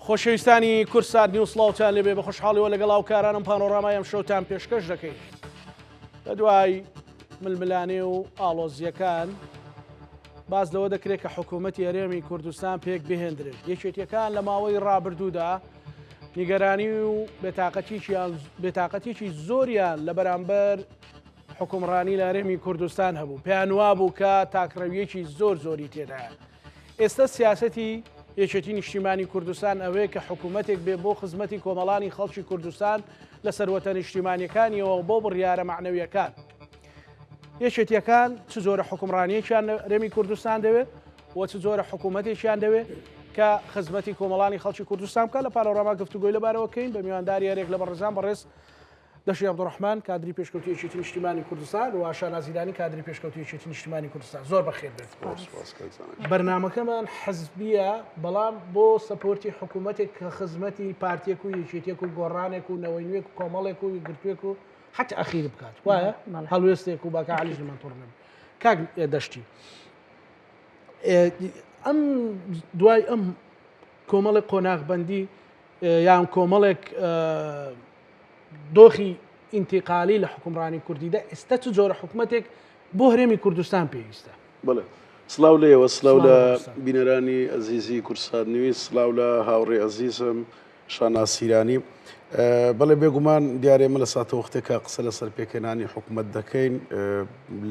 خۆشەویستانی کورسات نیوسڵاوتان لێبێ بە خۆشحاڵیەوە لەگەڵ کارانم پانۆڕامای ئەم شەوتان پێشکەش دەکەین. لە دوای ململانێ و ئاڵۆزیەکان باز لەوە دەکرێت کە حکوومەتی هەرێمی کوردستان پێک بهێندرێت. یەکێتیەکان لە ماوەی ڕابردوودا نیگەرانی و بێتاقەتێکی زۆریان لە بەرامبەر حکومڕانی لە هەرێمی کوردستان هەبوو. پێیان وا بوو کە تاکڕەویەکی زۆری تێدایە. ئێستا سیاسەتی یەکێتی نیشتیمانی کوردستان ئەوەیە کە حکوومەتێک بێ بۆ خزمەتی کۆمەڵانی خەڵکی کوردستان لە سەروەتە نیشتیمانیەکانیەوە بۆ بڕیارە معنەویەکان. یەکێتیەکان چ جۆرە حکومڕانیەکیان لە هەرێمی کوردستان دەوێت و چ جۆرە حکوومەتێکیان دەوێت کە خزمەتی کۆمەڵانی خەڵکی کوردستان بکە. لە پانۆڕاما گفتوگۆی لەبارەوەکەین بە میوانداری هەرێک لە بەڕێزان بەڕێز دەشی عەبدوڕەحمان کادری پێشکەوتوی یەکێتی نیشتیمانی کوردستان و ئاشا نازیرانی کادری پێشکەوتوی یەکێتی نیشتیمانی کوردستان. زۆر بەخێر بێت. بەرنامەکەمان حەزبیە بەڵام بۆ سەپۆرتی حکوومەتێک کە خزمەتی پارتیەک و یەکێتیەک و گۆڕانێک و نەوەینوێک و کۆمەڵێک و گرتوێک و حتی ئەخیر بکات. وایە هەڵوێستێک و باکە عەلیش لەمەتوڕنم کاک دەشتی. ئەم دوای ئەم کۆمەڵێک قۆناغبەندی یان کۆمەڵێک دۆخی ئینتیقالی لە حکومڕانی کوردیدا ئێستا چ جۆرە حکوومەتێک بۆ هەرێمی کوردستان پێویستە؟ بڵێ سلااو لێەوە سلااو لە بینەرانی ئەزیزی کورسات نوویست، سلااو لە هاوڕێ ئەزیزم شاناسیرانی. بەڵێ بێگومان دیارێمە لە ساتە وەختێکە قسە لەسەر پێکەنانی حکوومەت دەکەین.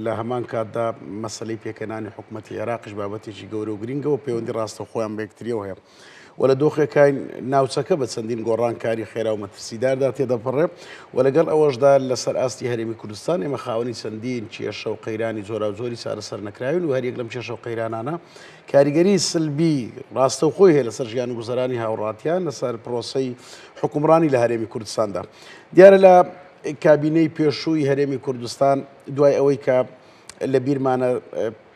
لە هەمان کاتدا مەسەلەی پێکەنانی حکوومەتی عێراقیش بابەتێکی گەورە و گرنگەوە پەیوەندی ڕاستە خۆیان بە یەکتریەوە هەیە. و لە دۆخێکین ناوچەکە بە چەندین گۆڕانکاری خێرا و مەترسیداردا تێدەپەڕێ و لەگەڵ ئەوەشدا لەسەر ئاستی هەرێمی کوردستان ئێمە خاوەنی چەندین کێشە و قەیرانی جۆرا و جۆری چارەسەر نەکراون و هەریەک لەم کێشە و قەیرانانە کاریگەری سلبی ڕاستە و خۆی هەیە لەسەر ژیان و گوزەرانی هاوڕاتیان لەسەر پرۆسەی حکومڕانی لە هەرێمی کوردستاندا. دیارە لە کابینەی پێشووی هەرێمی کوردستان دوای ئەوەی کە لە بیرمانە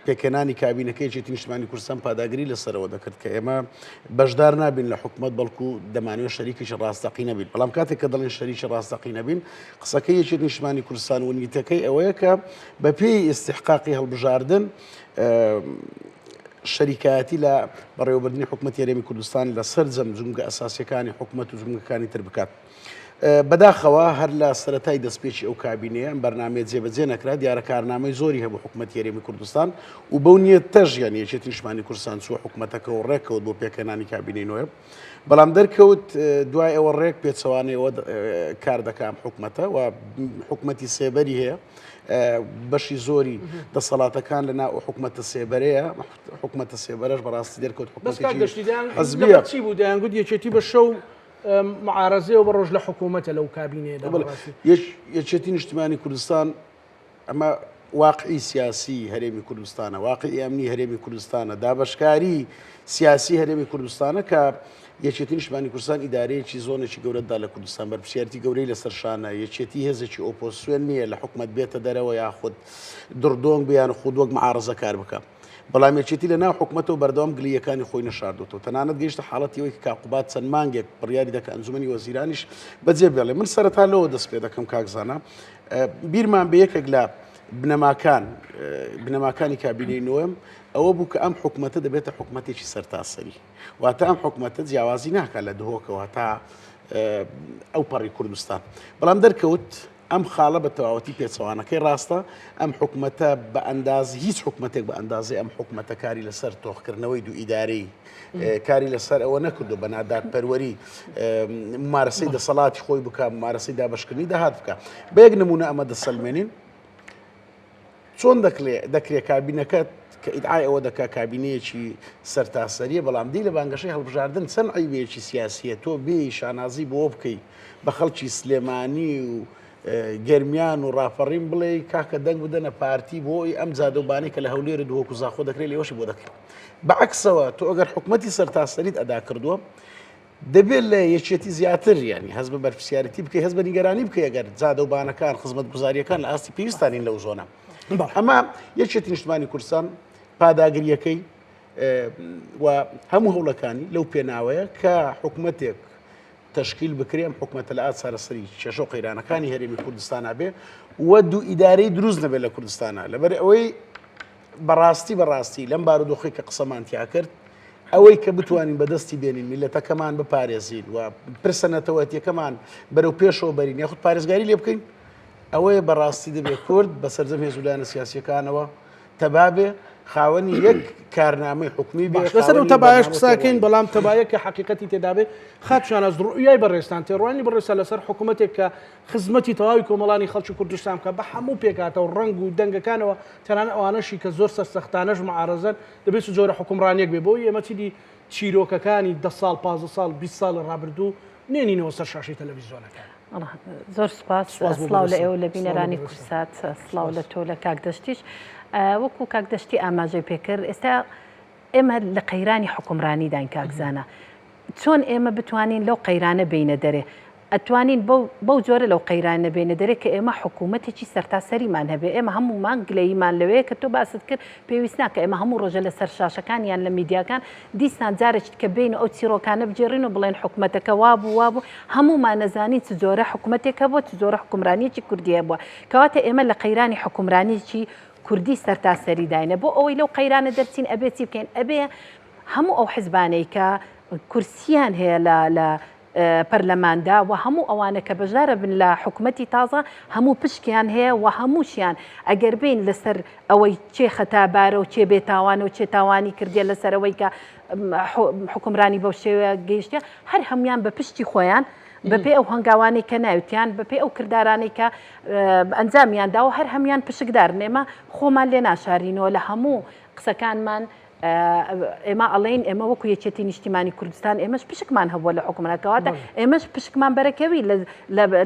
پێکەنانی کابینەکەی یەکێتی نیشتیمانی کوردستان پاداگری لەسەرەوە دەکرد کە ئێمە بەشدار نابین لە حکوومەت بەڵکو دەمانوێت شەریکیشی ڕاستەقی نەبین. بەڵام کاتێک کە دەڵێن شەریکی ڕاستەقی نەبین قسەکەی یەکێتی نیشتیمانی کوردستان و نیتەکەی ئەوەیە کە بە پێی ئیستحقاقی هەڵبژاردن شەریکایەتی لە بەڕێوەبردننی حکوومەتی هەرێمی کوردستان لە سەر جەمجومگە ئەساسیەکانی حکوومەت و جومگەکانی تر بکات. بەداخەوە هەر لە سەرەتای دەستپێکی ئەو کابینەیە ئەم بەرنامەیە جێبەجێ نەکرا دیارە کارنامەی زۆری هەبوو حکوومەتی هەرێمی کوردستان و بەو نیەتەش یان یەکێتی نیشتیمانی کوردستان چووە حکوومەتەکە و ڕێکەوت بۆ پێکەنانی کابینەی نوێ. بەڵام دەرکەوت دوای ئەوە ڕێک پێچەوانەیەوە کار دەکام حکوومەتە و حکوومەتی سێبەری هەیە بەشی زۆری دەسەڵاتەکان لە ناو حکوومەتە سێبەرەیە. حکوومەتە سێبەرەش بەڕاستی دەرکەوت حکوومەتێکی چی بوو دەیانگوت یەکێتی بە شەو معارەزەیەوە بە ڕۆژ لە حکوومەتە لەو کابینەیەدا. یەکێتی نیشتیمانی کوردستان ئەمە واقعی سیاسی هەرێمی کوردستانە، واقعی ئەمنی هەرێمی کوردستانە، دابەشکاری سیاسی هەرێمی کوردستانە کە یەکێتی نیشتیمانی کوردستان ئیدارەیەکی زۆنێکی گەورەدا لە کوردستان بەرپرسیارەتی گەورەی لەسەر شانە. یەکێتی هێزێکی ئۆپۆزیسیۆن نییە لە حکوومەت بێتە دەرەوە یاخود دڕدۆنگ بیان خود وەک معارەزە کار بکە. بەڵام یەکێتی لە ناو حکوومەتەوە بەردەوام گلیەکانی خۆی نەشاردوتەوە. تەنانەت گەیشتە حاڵەتیەوەی کە عقوبات چەند مانگێک بڕیاری دەکە ئەنجومەنی وەزیرانیش بەجێ بێڵێ. من سەرەتا لەوە دەست پێ دەکەم کاکزانە بیرمان بە یەکێک لە بنەماکانی کابینەی نوێم ئەوە بوو کە ئەم حکوومەتە دەبێتە حکوومەتێکی سەرتاسەری واتە ئەم حکوومەتە جیاوازی ناکات لە دهۆکەوە تا ئەو پەڕی کوردستان. بەڵام دەرکەوت ئەم خاڵە بە تەواوەتی پێچەوانەکەی ڕاستە ئەم حکوومەتە بە ئەندازی هیچ حکوومەتێک بە ئەندازی ئەم حکوومەتە کاری لەسەر تۆخکردنەوەی دوو ئیدارەی کاری لەسەر ئەوە نەکردو بە نادادپەروەری ممارەسەی دەسەڵاتی خۆی بکە ممارەسەی دابەشکردنی داهات بکە. بە یەک نمونە ئەمە دەسەلمێنین چۆن دەکرێت کابینەکەت کە ئیدعای ئەوە دەکا کابینەیەکی سەرتاسەریە بەڵام دی لە بانگەشەی هەڵبژاردن چەند عیبێکی سیاسیە تۆ بێ شانازی بۆ بکەی بە خەڵکی سلێمانی و گەرمیان و ڕاپەڕین بڵێ کاکە دەنگ بدەنە پارتی بۆی ئەم جادۆبانەی کە لە هەولێرە دووەکو زاخۆ دەکرێت لێوەشی بۆ دەکرێت. بەعکسەوە تۆ ئەگەر حکوومەتی سەرتاسەریت ئەدا کردووە دەبێت لە یەکێتی زیاتر ینی هەز بە بەرپرسیارەتی بکەی هەز بە نیگەرانی بکەی ئەگەر جادۆبانەکان خزمەت گوزاریەکان لە ئاستی پێویستانین لەو زۆنە. ئەمە یەکێتی نیشتیمانی کوردستان پاداگریەکەی و هەموو هەوڵەکانی لەو پێناوەیە کە حکوومەتێک تشکیل بکرێم حکوومەتە لە ئات سارەسەری کێشە و قەیرانەکانی هەرێمی کوردستانە بێ و دوو ئیدارەی دروست نەبێت لە کوردستانە. لەبەر ئەوەی بەڕاستی لەم بارودۆخی کە قسەمان تیا کرد ئەوەی کە بتوانین بەدەستی بێنین میلەتەکەمان بپارێزین و پرسەنەتەوەتیەکەمان بەرەو پێشەوە بەرین یاخود پارێزگاری لێ بکەین ئەوەیە بەڕاستی دەبێت کورد بە سەرجەم هێزولانە سیاسیەکانەوە تەبابێ خاوەنی یەک کارنامەی حکومی بێ لەسەر و تەبایەش قساکەین بەڵام تەبایە کە حقیقەتی تێدابێ خاتشان ئەس ڕوئیای بەڕێستان تێڕوانی بەڕێستا لەسەر حکوومەتێک کە خزمەتی تەواوی کۆمەڵانی خەڵکی کوردستان کە بە هەموو پێکاتەوە ڕنگ و دەنگەکانەوە تەنانەت ئەوانەشی کە زۆر سەرسەختانەش معارەزەن دەبێت جۆرە حکومڕانیەک بێ بۆ ئێمە چیدی چیرۆکەکانی 10 ساڵ 15 ساڵ 20 ساڵ ڕابردوو نێنینەوە سەر شاشەی تەلەڤیزیۆنەکان. زۆر سوپاس سڵاو لە ئێوە لە بینەرانی کورسات سڵاو لە تۆ لە کاکدەشتیش وەکو کاکدەشتی ئاماژەی پێکرد ئێستا ئێمە لە قەیرانی حکومڕانیدان کاکزانە چۆن ئێمە بتوانین لەو قەیرانە بینە دەرێ ئەتوانین بەو جۆرە لەو قەیرانە بینە دەرێ کە ئێمە حکوومەتێکی سەرتاسەریمان هەبێ ئێمە هەمومان گلەیمان لەوەیە کە تۆ باست کرد پێویست ناکە ئێمە هەموو ڕۆژە لە سەر شاشەکان یان لە میدیاکان دیسان جارێک کە بین ئەو چیرۆکانە بجێڕین و بڵێن حکوومەتەکە وابوو هەمومان نەزانی چ جۆرە حکوومەتێکە بۆ چ جۆرە حکومڕانیەکی کوردیە بووە کەواتە ئێمە لە قەیرانی حکومڕانیی کوردی سەرتاسەری داینە بۆ ئەوەی لەو قەیرانە دەرچین ئەبێ چی بکەین ئەبێ هەموو ئەو حیزبانەی کە کورسیان هەیە لە پەرلەماندا و هەموو ئەوانە کە بەژارە بن لە حکوومەتی تازە هەموو پشکیان هەیە و هەمووشیان ئەگەر بین لەسەر ئەوەی چێ خەتابارە و چێ بێتاوانە و چێ تاوانی کردێ لەسەرەوەی کە حکومڕانی بەو شێوە گەیشتە هەر هەمویان بە پشتی خۆیان بەپێ ئەو هەنگاوانەی کە ناوتیان بەپێ ئەو کردارانەی کە ئەنجامیاندا و هەر هەمویان پشکدار نێمە خۆمان لێ ناشارینەوە لە هەموو قسەکانمان ئێمە ئەڵێن ئێمە وەکو یەکێتی نیشتیمانی کوردستان ئێمەش پشکمان هەبووە لە حکوومەتەکەواتە ئێمەش پشکمان بەرەکەوی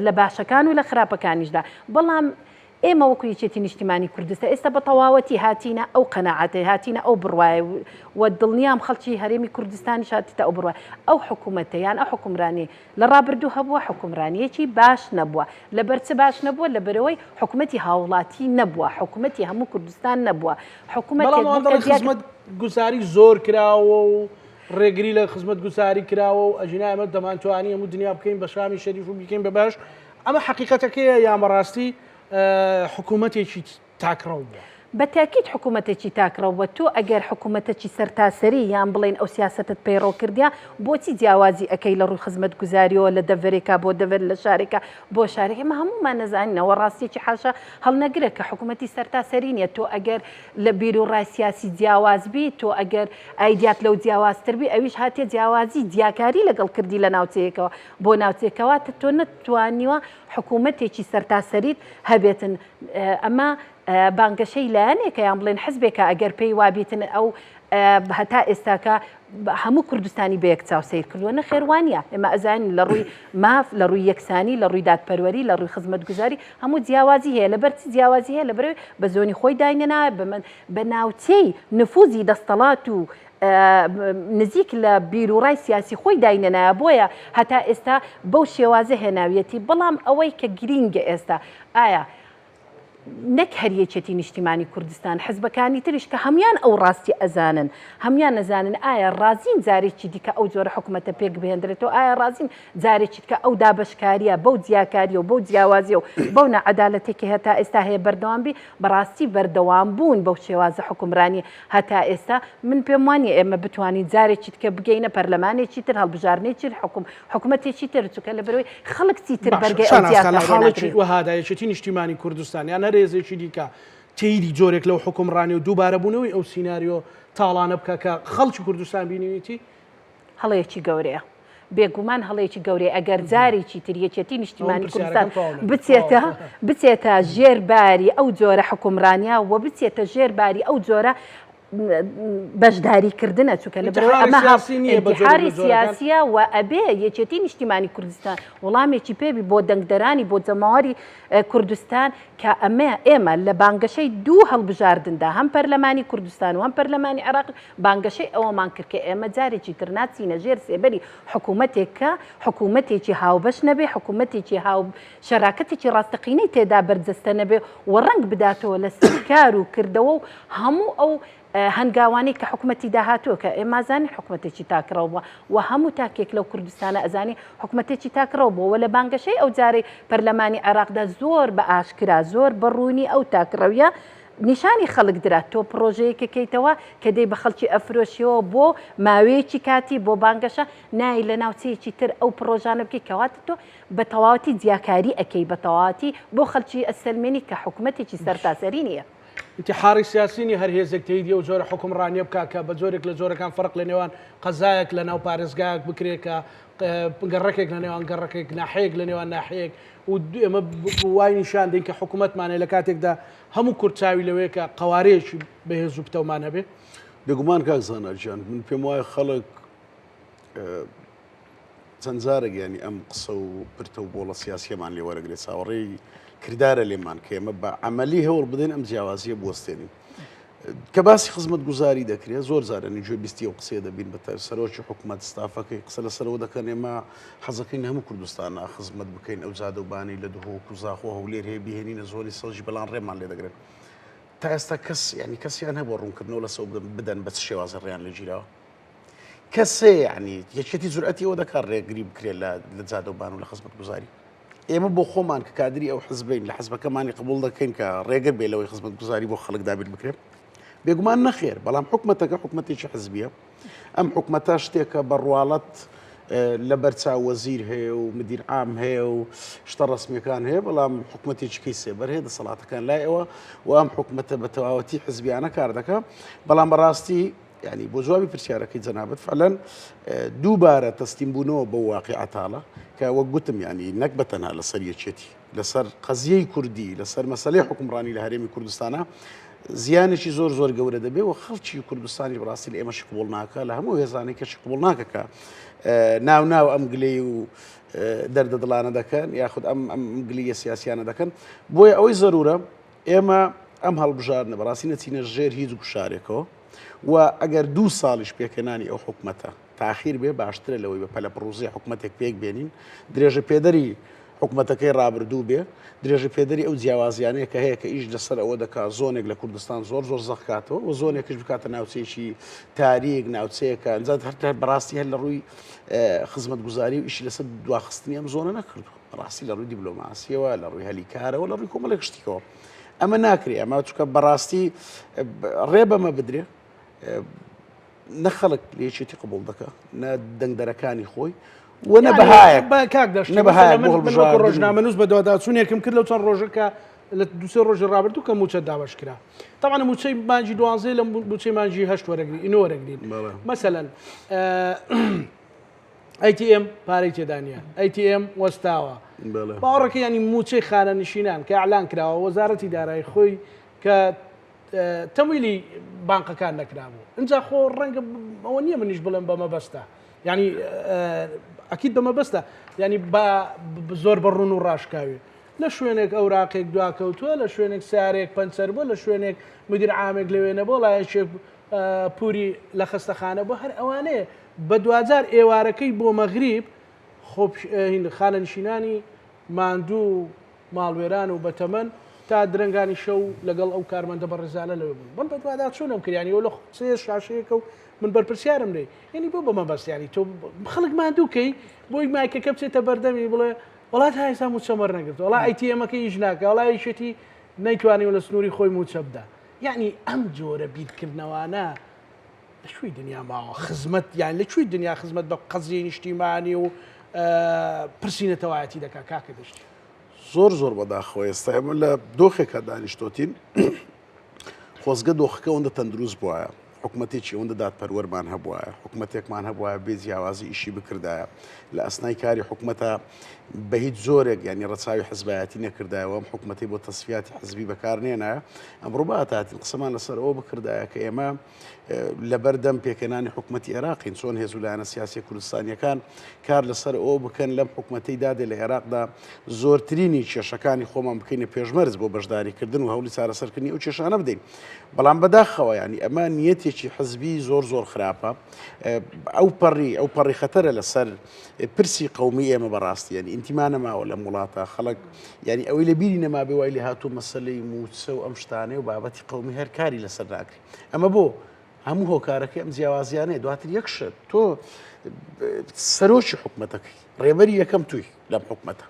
لە باشەکان و لە خراپەکانیشدا بەڵام ئێمە وەکو یەکێتی نیشتیمانی کوردستان ئێستا بە تەواوەتی هاتینە ئەو قەناعەتە هاتینە ئەو بڕوایە و دڵنیام خەڵکی هەرێمی کوردستانی هاتیتە ئەو بڕوایە ئەو حکوومەتە یان ئەو حکومڕانی لە ڕابردوو هەبووە حکومڕانیەکی باش نەبووە لەبەرچ باش نەبووە لەبەرەوەی حکوومەتی هاوڵاتی نەبووە حکوومەتی هەموو کوردستان نەبووە حکوومەت گوزاری زۆر کراوە و ڕێگری لە خزمەت گوزاری کراوە و ئەژینای ئەمە دەمانتوانی هەموو دنیا بکەین بە شامی شەریف و بکەین بە باش ئەمە حقیقەتەکەیە یان بەڕاستی حکوومەتێکی تاکڕەو بووە بەتاکید حکوومەتێکی تاکڕەوە تۆ ئەگەر حکوومەتێکی سەرتاسەری یان بڵێن ئەو سیاستت پەیڕۆ کردیا بۆچی جیاوازی ئەەکەی لە ڕووی خزمەت گوزاریەوە لە دەڤەرێکا بۆ دەڤەر لە شارێکە بۆ شارێک ئێمە هەمومان نەزانینەوە ڕاستێکی حاشا هەڵنەگرە کە حکوومەتی سەرتاسەری نیە تۆ ئەگەر لە بیر و ڕای سیاسی جیاوازبی تۆ ئەگەر ئایدیات لەو جیاوازتربی ئەویش هاتێ جیاوازی دیاکاری لەگەڵ کردی لە ناوچەیەکەوە بۆ ناوچێکەوە تۆ نەتوانیوە حکوومەتێکی سەرتاسەریت هەبێتن ئەمە بانگەشەی لایەنێکە یان بڵێن حزبێکە ئەگەر پێی وابێتن ئەو هەتا ئێستاکە هەموو کوردستانی بە یەک چاوسیر کردووە نەخێوانە ئێمە ئەزانین لە ڕووی ماف لە ڕووی یەکسانی لە ڕووی دادپەروەری لە ڕووی خزمەت گوزاری هەموو جیاوازی هەیە لەبەرچی جیاوازی هەیە لەبەرەوەی بە زۆنی خۆی داینەنا بە ناوچەی نفوزی دەستەڵات و نزیک لە بیرروڕای سیاسی خۆی داینەنایە بۆیە هەتا ئێستا بەو شێوازە هێناویەتی بەڵام ئەوەی کە گرینگە ئێستا ئایا نەک هەریەکێتی نیشتیمانی کوردستان حزبەکانی تریش کە هەمان ئەو ڕاستی ئەزانن هەمان نەزانن ئایا ڕازین جارێکی دیکە ئەو جۆرە حکوومەتە پێک بهێنرێتەوە ئایا ڕازین جارێکی کە ئەو دابشکاریە بەو جیاکاریە و بەو جیاوازیە و بەو نەعەدالەتێکی هەتا ئێستا هەیە بەردەوامبی بەڕاستی بەردەوام بوون بەو شێوازە حکومڕانی هەتا ئێستا من پێم وانە ئێمە بتوانین جارێکی کە بگەینە پەرلەمانێکی تر هەڵبژارنێکی حکوومەتێکی تر چووکە لەبەرەوەی خەڵکی تر بەرگەی حاڵێکی وەهادایەتی نیشتیمانی کوردستان یان هەرێزێکی دیکە تێیری جۆرێک لەو حکومڕانی و دووبارە بوونەوەی ئەو سیناریۆ تاڵانە بکە کە خەڵکی کوردستان بینیویتی هەڵەیەکی گەورەیە بێگومان هەڵەیەکی گەورەیە ئەگەر جارێکی تریەکێتی نیشتیمانی کوردستان بچێتە ژێرباری ئەو جۆرە حکومڕانیا و بچێتە ژێرباری ئەو جۆرە بەشداریکردنە چووکە لە بەرهاری سیاسیە و ئەبێ یەکێتی نیشتیمانی کوردستان وەڵامێکی پێبی بۆ دەنگدەرانی بۆ جەماوەری کوردستان کە ئێمە لە بانگەشەی دوو هەڵبژاردندا هەم پەرلەمانی کوردستان و هەم پەرلەمانی عێراق بانگەشەی ئەوەمان کرد کە ئێمە جارێکی تر ناچینە ژێر سێبەری حکوومەتێکە حکوومەتێکی هاوبەش نەبێ حکوومەتێکی شەراکەتێکی ڕاستەقینەی تێدا بەرجەستە نەبێ و ڕنگ بداتەوە لە سکار و کردەوە و هەموو ئەو هەنگاوانی کە حکوومەتی داهاتووە کە ئێمازانی حکوومەتێکی تاکڕەوە بووە و هەموو تاکێک لەو کوردستانە ئەزانی حکوومەتێکی تاکڕەوە بووە لە بانگەشەی ئەو جارەی پەرلەمانی عێراقدا زۆر بە ئاشکرا زۆر بەڕوونی ئەو تاکڕەویە نیشانی خەڵک درات تۆ پرۆژەیەکەکەیتەوە کە دەی بە خەڵکی ئەفرۆشیەوە بۆ ماوەیەکی کاتی بۆ بانگەشە نای لە ناوچەیەکی تر ئەو پرۆژانە بکەی کەواتە تۆ بە تەواوەتی جیاکاری ئەەکەی بە تەواوەتی بۆ خەڵکی ئەسلمێنی کە حکوومەتێکی سەرتاسەری نییە. انتحاری سیاسینی هەر هێزێک تێیدی و زۆر حکومڕانیە بکاکە بە زۆرێک لە زۆرەکان فەرق لە نێوان قەزایەک لە ناو پارێزگایەک بکرێکە گەڕێکێک لە نێوان گەڕێکێک ناحەیەک لە نێوان ناحەیەک و ئێمە وای نیشان دەین کە حکوومەتمانێ لە کاتێکدا هەموو کورتچاوی لەوەیە کە قەوارەیەکی بەهێز و پتەومان هەبێ. بێگومان کاک زانەرجان من پێم وایە خەڵک چەند جارێک ینی ئەم قسە و پرتە و بۆڵە سیاسیەمان لێ وەرەگرێت چاوەڕێی کردارە لێمان کە ئێمە بە عەمەلی هەوڵ بدەین ئەم جیاوازیە بوەستێنین. کە باسی خزمەت گوزاری دەکرێت زۆر زارانی گوێ بیستی و قسێ دەبین بە سەرۆکی حکوومەت ستافەکەی قسە لەسەرەوە دەکەن ئێمە حەزەکەین هەموو کوردستانە خزمەت بکەین ئەو جادەوبانی لە دهۆک و زاخۆ هەولێر هەیە بهێنینە زۆری سەڵژی بەڵام ڕێمان لێ دەگرێت. تا ئێستا کەس ینی کەسیان هەبوو ڕوونکردنەوە لەسەر بدەن بە شێوازە ڕێیان لە گیرەوە. کەسێ ینی یەکێتی جورئەتیەوە دەکات ڕێگری بکرێت لە جادەوبان و لە خزمەت گوزاری. ئێمە بۆ خۆمان کە کادری ئەو حزبین لە حزبەکەمانی قبول دەکەین کە ڕێگە بێ لەوەی خزمەت گوزاری بۆ خەڵک دابیر بکرێت. بێگومان نەخێر بەڵام حکوومەتەکە حکوومەتێکی حزبیە ئەم حکوومەتە شتێکە بەڕواڵەت لە بەرچاو وەزیر هەیە و مدیر عام هەیە و شتە ڕسمیەکان هەیە بەڵام حکوومەتێکی سێبەر هەیە دەسەڵاتەکان لایەوە و ئەم حکوومەتە بە تەواوەتی حزبیانە کار دەکات بەڵام بەڕاستی ینی بۆ جوابی پرسیارەکەی جەنابەت فعلەن دووبارە تەسلیم بوونەوە بە واقعەتاڵە کە وەک گوتم ینی نەک بەتەنها لەسەر یەکێتی لەسەر قەزیەی کوردی لەسەر مەسەلەی حکومڕانی لە هەرێمی کوردستانە زیانێکی زۆر گەورە دەبێت و خەڵکی کوردستانی بڕاستی لە ئێمەش قبول ناکە لە هەموو هێزانێک کەشی قبول ناکەکە ناو ئەم گلەی و دەردە دڵانە دەکەن یاخود ئەم گلیە سیاسیانە دەکەن بۆیە ئەوەی زەرورە ئێمە ئەم هەڵبژارنە بەڕاستی نەچینە ژێر هیچ گوشارێکەوە و ئەگەر 2 ساڵیش پێکەنانی ئەو حکوومەتە تاخیر بێ باشترە لەوەی بە پەلە پرۆژەی حکوومەتێک پێک بێنین درێژە پێدەری حکوومەتەکەی ڕابردوو بێ درێژە پێدەری ئەو جیاوازیانەیە کە هەیە کە ئیش لەسەر ئەوە دەکات زۆنێک لە کوردستان زۆر زەخکاتەوە و زۆنێکش بکاتە ناوچەیەکی تاریک ناوچەیەکە ئەنجات هەر بەڕاستی هەر لە ڕووی خزمەت گوزاری و ئیشی لەسەر دواخستنی ئەم زۆنە نەکردو ڕاستی لە ڕووی دیبلۆماسیەوە لە ڕووی هەلیکارەوە لە ڕووی کۆمەڵێک شتێکەوە ئەمە ناکرێ ئەمە چونکە بەڕاستی ڕێ بەمە بدرێ نەخەڵک لێچێتی قبول دەکە نە دەنگدەرەکانی خۆی وەنە بەهایە کاک دەشت ڕۆژنامە نووس بە دوواداچوونێکم کرد لەو چەند ڕۆژەکە لە دوسێ ڕۆژی ڕابردوو کە موچە داواش کرا تاوانە موچەی مانجی 12 لە موچەی مانجی 8 وەرەگری ئینۆ وەرەگرین مەسەلەن ATM پارەی تێدانە ATM وەستاوە باوەڕەکە ینی موچەی خانەنشینان کە ئەعلان کراوە وەزارەتی دارایی خۆی کە تەمویلی بانقەکان نەکرابوو اینجا خۆ ڕەنگە ئەوە نییە منیش بڵێم بەمە بەستە ینی ئەکید بەمە بەستە ینی زۆر بەڕون و ڕاشکاوی لە شوێنێک ئەوراقێک دواکەوتووە لە شوێنێک سارێک پەنسەر بۆ لە شوێنێک مدیر عامێک لەوێنە بۆ لایەکێک پوری لە خستەخانە بۆ هەر ئەوانەیە بە دوجار ئێوارەکەی بۆ مەغریب خۆ خانەنشینانی ماندوو ماڵوێران و بەتەمەن تا درنگانی شەو لەگەڵ ئەو کارمەندە بە ڕێزانە لەوێ بوون بڵ بە دووادا چۆنم کردیانی ئەو لە قسەیە شاشەیەکە و من بەرپرسیارم لێ یعنی بۆ بەمە بەستیانی تۆ خەڵک ماندووکەی بۆی مایکەکە بچێتە بەردەمی بڵێ وڵات هایسا موچە مەڕنەگرت وڵا ئەیتیەمەکە هیچ ناکە وڵا یشێتی نەیتوانی و لە سنووری خۆی موچە بدە یعنی ئەم جۆرە بیرکردنەوانە لەکوێی دنیا ماوە خزمەت یان لەکوێی دنیا خزمەت بە قەزیی نیشتیمانی و پرسینەتەوایەتی دەکا کاکە دەشتی زۆر بەداخەوە ئێستا ئێمە لە دۆخێکە دانیشتۆتین خۆزگە دۆخەکە ئەوەندە تەندروست بووایە حکوومەتێکی ئەوەندە دادپەروەرمان هەبووە حکوومەتێکمان هەبووە بێ جیاوازی ئیشی بکردایە لە ئەسنای کاری حکوومەتە بە هیچ زۆرێک ینی ڕەچاوی حزبایەتی نەکردایەوە ئەم حکوومەتی بۆ تەسفیاتی حزبی بەکارنێنایە ئەمڕۆ باتاتین قسەمان لەسەر ئەوە بکردایە کە ئێمە لەبەردەم پێکەنانی حکوومەتی عێراقین چۆن هێزولایەنە سیاسی کوردستانیەکان کار لەسەر ئەوە بکەن لەم حکوومەتەی دادێ لە عێراقدا زۆرترینی کێشەکانی خۆمان بکەینە پێشمەرز بۆ بەشداریکردن و هەوڵی چارەسەرکردنی ئەو کێشانە بدەین بەڵام بەداخەوە ینی ئەمە نیەتێکی حزبی زۆر خراپە ئەو پەڕی خەتەرە لەسەر پرسی قەومی ئێمە بەڕاستی ینی ئینتیمانە ماوە لە وڵاتە خەڵک ینی ئەوەی لە بیری نەما بێ وای لێ هاتوو مەسەلەی موچە و ئەم شتانەی و بابەتی قەومی هەر کاری لەسەر ناکرێت ئەمە بۆ هەموو هۆکارەکەی ئەم جیاوازیانەیە دواتر یەکشت تۆ سەرۆکی حکوومەتەکەی ڕێبەری یەکەم توی لەم حکوومەتە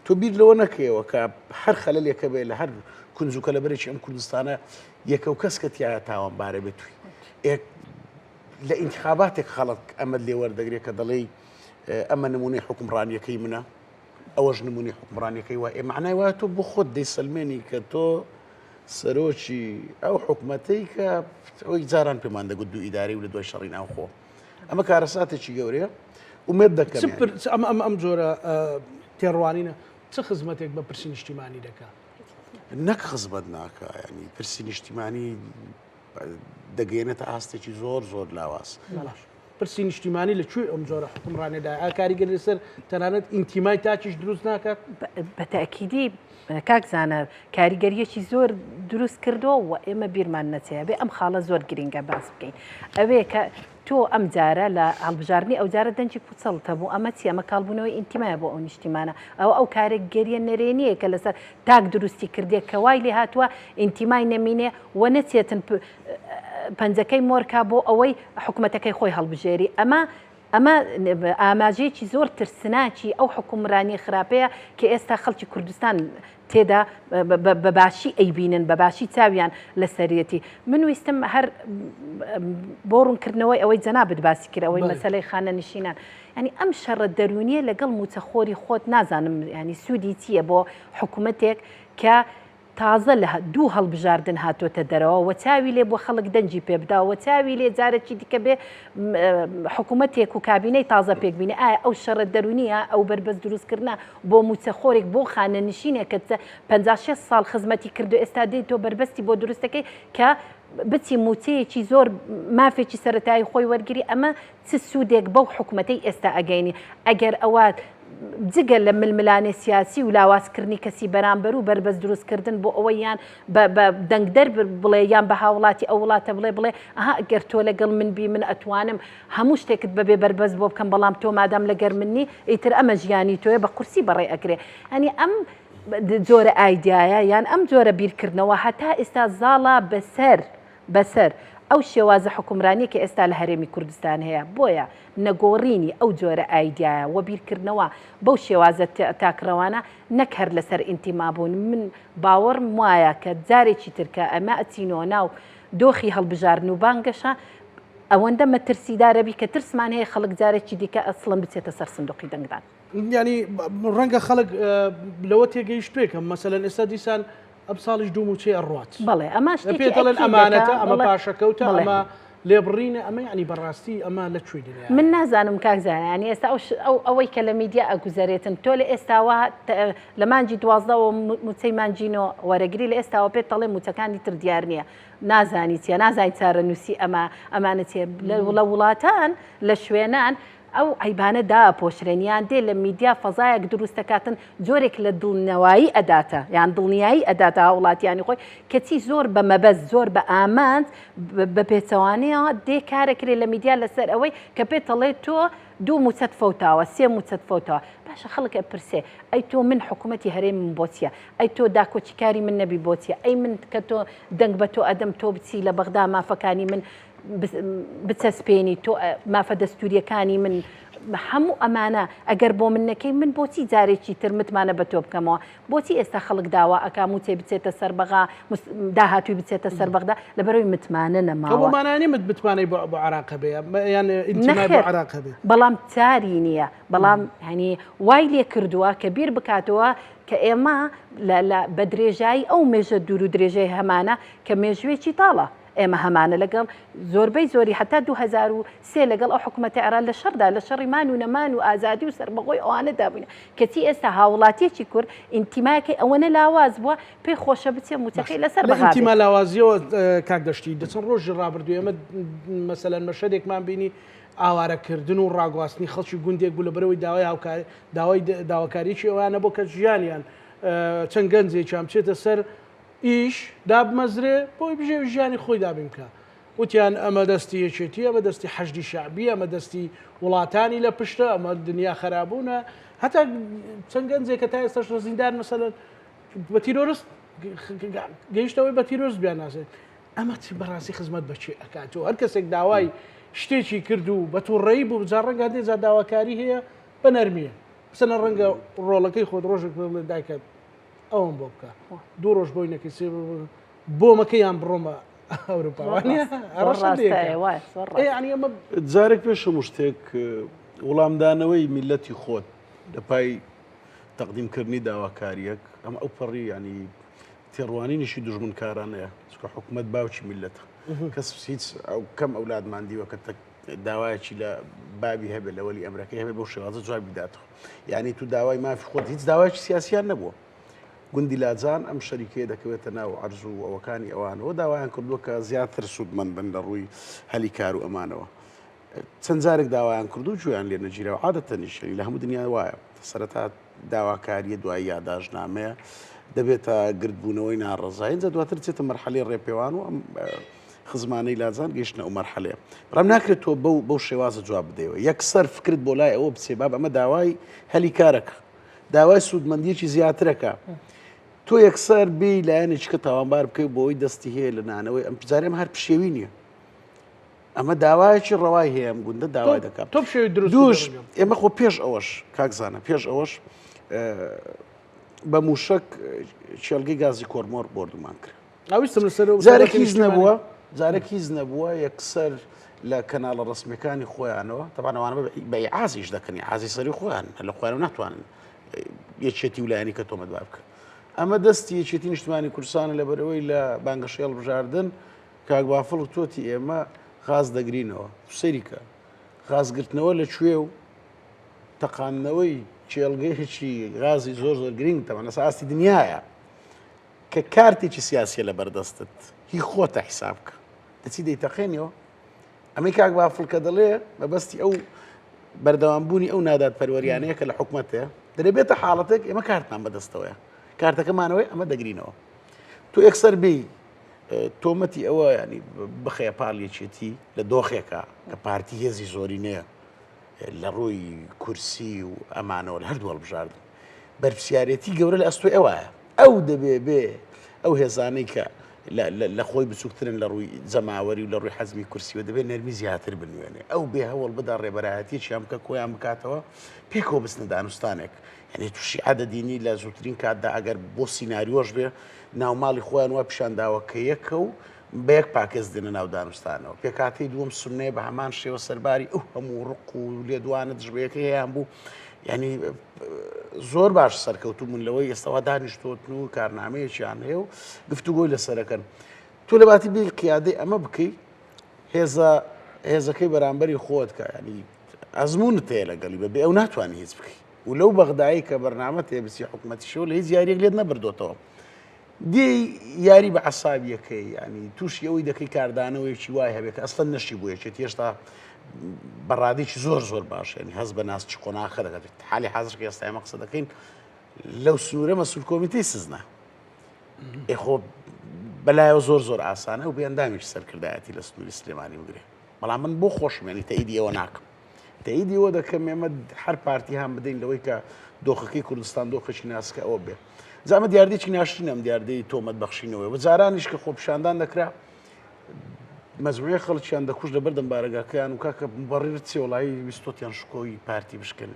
تۆ بیر لەوە نەکەیەوە کە هەر خەلەلێکە بێ لە هەر کونجوکە لە بەرێکی ئەم کوردستانە یەکە و کەس کە تایە تاوانبارە بێتوی لە ئینتخاباتێک خەڵک ئەمە لێ وەردەگرێت کە دەڵێ ئەمە نمونەی حکومڕانیەکەی منە ئەوەش نمونەی حکومڕانیەکەی وایە معنای وایە تۆ بۆ خۆت دەیسەلمێنی کە تۆ سەرۆکی ئەو حکوومەتەی کە ئەوی جاران پێمان دەگوت دوو ئیداری و لە دوای شەڕی ناوخۆ ئەمە کارەساتێکی گەورەیە ومێت دەکەم ئەم جۆرە تێڕوانینە چه خزمەتێک بە پرسی نیشتیمانی دەکات نەک خزمەت ناکە ینی پرسی نیشتیمانی دەگەێنێتە ئاستێکی زۆر زۆر لاواز پرسی نیشتیمانی لەکوێ ئەم جۆرە حکومڕانێدا کاریگەر لەسەر تەنانەت ئینتیمای تاکیش دروست ناکات بە تاکیدی کاکزانە کاریگەریەکی زۆر دروست کردەوە و ئێمە بیرمان نەچەیە بێ ئەم خاڵە زۆر گرنگە باس بکەین ئەوێ کە تۆ ئەم جارە لە هەڵبژاردننی ئەو جارە دەنجی پوچەڵتە بوو ئەمە چی ئەمە کاڵبوونەوەی ئینتیمایە بۆ ئەو نیشتیمانە ئەو کارێکگەریە نەرێنیە کە لەسەر تاک دروستی کردێک کە وای لێ هاتووە ئینتیمای نەمینێ و نەچێتن پەنجەکەی مۆرکا بۆ ئەوەی حکوومەتەکەی خۆی هەڵبژێری ئەمە ئاماژەیەکی زۆر ترسناکی ئەو حکومڕانی خراپەیە کە ئێستا خەڵکی کوردستان تێدا بەباشی ئەیبینن بەباشی چاویان لە سەرەتی من ویستم هەر بۆ ڕوونکردنەوەی ئەوەی جەنابەت باسی کرد ئەوەی مەسەلەی خانە نشینان ینی ئەم شەڕە دەرونیە لەگەڵ موچەخۆری خۆت نازانم ینی سوودی چییە بۆ حکوومەتێک کە تازە لە دوو هەڵبژاردن هاتۆتە دەرەوە و چاوی لێ بۆ خەڵک دەنجی پێبداوە چاوی لێ جارێکی دیکە بێ حکوومەتێک و کابینەی تازە پێکبینێ ئایا ئەو شەڕە دەرونیە ئەو بربەست دروستکردنا بۆ موچەخۆرێک بۆ خانە نشینێک کە 56 ساڵ خزمەتی کردو ئێستا دێت تۆ بربەستی بۆ دروستەکەی کە بچی موچەیەکی زۆر مافێکی سەرەتایی خۆی وەرگری ئەمە چ سوودێک بەو حکوومەتەی ئێستا ئەگەینی ئەگەر ئەوە جگە لە ململانێ سیاسی و لاوازکردنی کەسی بەرامبەر و بربەست دروستکردن بۆ ئەوەیان بە دەنگدەر بڵێ یان بە هاوڵاتی ئەو وڵاتە بڵێ ئەها ئەگەر تۆ لەگەڵ من بی من ئەتوانم هەموو شتێکت بەبێ بربەست بۆ بکەم بەڵام تۆ مادام لەگەر منی ئیتر ئەمە ژیانی تۆیە بە قورسی بەڕێ ئەکرێ ئەنی ئەم جۆرە ئایدایە یان ئەم جۆرە بیرکردنەوە هەتا ئێستا زاڵا بەسەر ئەو شێوازە حکومڕانی کە ئێستا لە هەرێمی کوردستان هەیە بۆیە نەگۆڕینی ئەو جۆرە ئایدایە و بیرکردنەوە بەو شێوازە تاکڕەوانە نەک هەر لەسەر ئینتیمابوون من باوەڕم وایە کە جارێکی ترکە ئەمە ئەچینەوە ناو دۆخی هەڵبژاردن و بانگەشە ئەوەندە مەترسیدارەبی کە ترسمان هەیە خەڵک جارێکی دیکە ئەسڵم بچێتە سەر سندوقی دەنگدان ینی ڕەنگە خەڵک لەوە تێگەیشتوێکە مەسەلەن ئێستا دیسان ئەم ساڵیش دوو موچێ ئەڕات بەڵێ ئەمە پێڵێن ئەمانەتە ئەمە پاشەکەوتە ئەمە لێبڕینە ئەمە ینی بەڕاستی ئەمە لەکوێ دنیا من نازانم کاکزانانی ئێستا ئەوەی کە لە میدیا ئەگوزارێتن تۆ لە ئێستاوە لە مانجی 12ەوە موچەی مانجینۆ وەرەگری لە ئێستاوە پێت دەڵێ موچەکانی تر دیار نییە نازانی چیە نازانی چارە نووسی ئەمانە چێ لە وڵاتان لە شوێنان ئەو عیبانە داپۆشرێنیان دێ لە میدیا فەزایەک دروست دەکاتن جۆرێک لە دڵنەوایی ئەداتە یان دڵنیایی ئەداتە وڵاتیانی خۆی کەچی زۆر بە مەبەست زۆر بە ئامانج بە پێچەوانەیە دێ کارەکرێ لە میدیا لەسەر ئەوەی کە پێت دەڵێ تۆ دوو موچەت فەوتاوە سێ موچەت فەوتاوە باشە خەڵک ئەپرسێ ئەی تۆ من حکوومەتی هەرێم من بۆ چییە ئەی تۆ داکۆچیکاری من نەبی بۆ چییە ئەی من کە تۆ دەنگ بە تۆ ئەدەم تۆ بچی لە بەغدا مافەکانی من بچەسپێنی تۆ مافە دەستوریەکانی من هەموو ئەمانە ئەگەر بۆ من نەکەی من بۆچی جارێکی تر متمانە بە تۆ بکەمەوە بۆچی ئێستا خەڵک داوا ئەکا موچێ بچێتە سەر بەغا داهاتووی بچێتە سەر بەغدا لەبەرەوەی متمانە نەماوە بۆمانانی بتوانێت بۆ عراقە بێ یان ئینتیمای بۆ عراقە بێ بەڵام چاری نییە بەڵام هەنی وای لێ کردووە کە بیر بکاتەوە کە ئێمە بە درێژایی ئەو مێژە دوور و درێژەی هەمانە کە مێژوێکی تاڵە ئێمە هەمانە لەگەڵ زۆربەی زۆری حتا 2003 لەگەڵ ئەو حکوومەتی عێراق لە شەردا لە شەڕی مان و نەمان و ئازادی و سەربەخۆی ئەوانە دابووین کەچی ئێستا هاوڵاتیەکی کورد ئینتیماکەی ئەوەنە لاواز بووە پێی خۆشە بچێ موچەکەی لەسەر بەغا ئینتیما لاوازیەوە کاک دەشتی دەچەند ڕۆژی ڕابردوو ئێمە مەسەلەن مەشهدێکمان بینی ئاوارەکردن و ڕاگواستنی خەڵکی گوندێک بوو لەبەرەوەی داوای داواکاریی ئەوانە بۆ کە ژیانیان چەند گەنجێکیان بچێتە سەر ئیش دابمەزرێ بۆی بژێ ژیانی خۆی دابینکە وتیان ئەمە دەستی یەکێتی ئەمە دەستی حەشدی شعبی ئەمە دەستی وڵاتانی لە پشتە ئەمە دنیا خراببوونە هەتا چەند گەنجێکە تا ئێستاش لە زیندان مەسەلەن بە تیرۆریست گەیشتەوەی بە تیرۆریست بیان ناسێت ئەمە بەڕاستی خزمەت بەچێ ئەکاتەوە هەر کەسێک داوای شتێکی کرد و بە تووڕێی بوو جار ڕەنگە دێزار داواکاری هەیە بە نەرمیە سنە ڕەنگە ڕۆڵەکەی خۆت ڕۆژێک دایکە ئەوم بۆ بکە 2 ڕۆژ بۆی نەکەی سێ بۆ مەکەیان بڕۆمە ئەوروپاوانە ئەمە جارێک پێش هەموو شتێک وەڵامدانەوەی میلەتی خۆت لە پای تەقدیمکردنی داواکاریەک ئەم ئەو پەڕی ینی تێڕوانینیشی دژمنکارانەیە چکە حکوومەت باوکی میلەتە کەس هیچ ئەو کەم ئەولادمان دیوە کە داوایەکی لە بابی هەبێ لە وەلی ئەمریکای هەبێ بۆ شێوازە جواب بداتەوە یعنی تو داوای مافی خۆت هیچ داوایکی سیاسیان نەبووە گوندی لاجان ئەم شەریکەیە دەکەوێتە ناو عەرز و ئەوەکانی ئەوانەوە داوایان کردووە کە زیاتر سوودمەند بن لە ڕووی هەلی کار و ئەمانەوە چەند جارێک داوایان کردو جویان لێ نەگیرەوە عادەتەنیشەنی لە هەموو دنیا وایە سەرەتا داواکاریە دوای یادداشتنامەیە دەبێتە گردبوونەوەی ناڕەزایی اینجا دواتر چێتە مەرحەلەی ڕێپێوان و ئەم خزمانەی لاجان گەیشتنە ئەو مەرحەلەیە بەڵام ناکرێت تۆ بەو شێوازە جواب بدەیەوە یەکسەر فکرت بۆ لای ئەوە بچێ باب ئەمە داوای هەلی کارەکە داوای سوودمەندیەکی زیاترەکە تۆ یەکسەر بێ لایەنێککە تاوانبار بکەی بۆی دەستی هەیە لە نانەوەی ئەم جارێم هەر پشێوی نییە ئەمە داوایەکی ڕەوای هەیە ئەم گوندە داوای دەکات تۆ پشێوی دووش ئێمە خۆ پێش ئەوەش کاکزانە پێش ئەوەش بە موشک چێلگەی گازی کۆرمۆر بردومان کرد ئەویستم لەسەر جارێک هیچ نەبووە جارێک هیچ نەبووە یەکسەر لە کەناڵە ڕسمیەکانی خۆیانەوە تەبانەوانە بە عازیش دەکەنی عازی سەری خۆیان لە خۆیان ناتوانن یەکێتی ولایانی کە تۆمە دوای بکە ئەمە دەستی یەکێتی نیشتمانی کوردستانە لەبەرەوەی لە بانگەشێڵ بژاردن کاک بافڵ و تۆتی ئێمە غاز دەگرینەوە سەریکە غازگرتنەوە لەکوێ و تەقاندنەوەی چێلگەیەکی غازی زۆر زۆر گرنگ تەمەنە ئاستی دنیاە کە کارتێکی سیاسیە لە بەردەستت هی خۆتە حیساب بکە دەچی دەیتەقێنیەوە ئەمەی کاک بافڵ کە دەڵێ بەبەستی ئەو بەردەوامبوونی ئەو نادات پەروەریانەیە کە لە حکوومەتەیە دەبێتە حاڵەتێک ئێمە کارتمان بەدەستەوەیە کارتەکەمانەوەی ئەمە دەگرینەوە تۆ یەکسەر بێ تۆمەتی ئەوە ینی بخەیە پاڵیەکێتی لە دۆخێکە کە پارتی هێزی زۆری نەیە لە ڕووی کورسی و ئەمانەوە لە هەردووە بژاردن بەرپسیارەتی گەورە لە ئەستۆی ئەوایە ئەو دەبێ بێ ئەو هێزانەی کە لە خۆی بچووکترن لە ڕووی جەماوەری و لە ڕووی حەزمی کورسیوە دەبێت نەرمی زیاتر بنوێنێ ئەو بێ هەوڵ بدا ڕێبەرایەتیەکیان بکە کۆیان بکاتەوە پێکەوە بستنە دانوستانێک یعنی تووشی عادەدینی لە زووترین کاتدا ئەگەر بۆ سیناریۆش بێ ناوماڵی خۆیان وە پیشانداوە کە یەکە و بە یەک پاکێز دێنە ناو دانوستانەوە پێکاتی دووەم سونەیە بە هەمان شێوە سەرباری ئەو هەموو ڕق و لێدوانە دژبەیەکە هەیەیان بوو ینی زۆر باش سەرکەوتوبوون لەوەی ئێستاوا دانیشتۆتن و کارنامەیەکیان هەیە و گفتوگۆی لەسەرەکەن تۆ لە باتی بێ قیادەی ئەمە بکەی هێزەکەی بەرامبەری خۆت کە ینی ئەزمونت هەیە لەگەڵی بەبێ ئەو ناتوانانی هیچ بکەی و لەو بەغدایی کە بەرنامە تێبسی حکوومەتیشەوە لە هیچ یاریەک لێت نەبردۆتەوە دێ یاری بە عەسابیەکەی ینی تووشی ئەوەی دەکەی کاردانەوەیکی وای هەبێت کە ئەسڵەن نەشتی بووە چێت هێشتا بەڕادێکی زۆر زۆر باش ینی هەز بە ناسچ قۆناخە دەکات حالی حازرکە ئێستا ئێمە قسە دەکەین لەو سنوورە مەسوول کۆمیتەی سزنە ئێخۆ بەلایەوە زۆر زۆر ئاسانە و بێندامیش سەرکردایەتی لە سنووری سلێمانی بگرێ بەڵام من بۆ خۆشم ینی تەئیدی ئەوە ناکەم تەئیدی ئەوە دەکەم ئێمە هەر پارتی هەم بدەین لەوەی کە دۆخەکەی کوردستان دۆخێکی ناسکە ئەوە بێ زعمە دیاردێکی ناشرین ئەم دیاردەی تۆمەت بەخشینەوەی وەجارانیش کە خۆپیشاندان دەکرا مەجموعەی خەڵکیان دەکوش لە بەردەم بارەگاکەیان و کاکە مبەڕێت چێوەڵایی ویستۆتیان شکۆی پارتی بشکن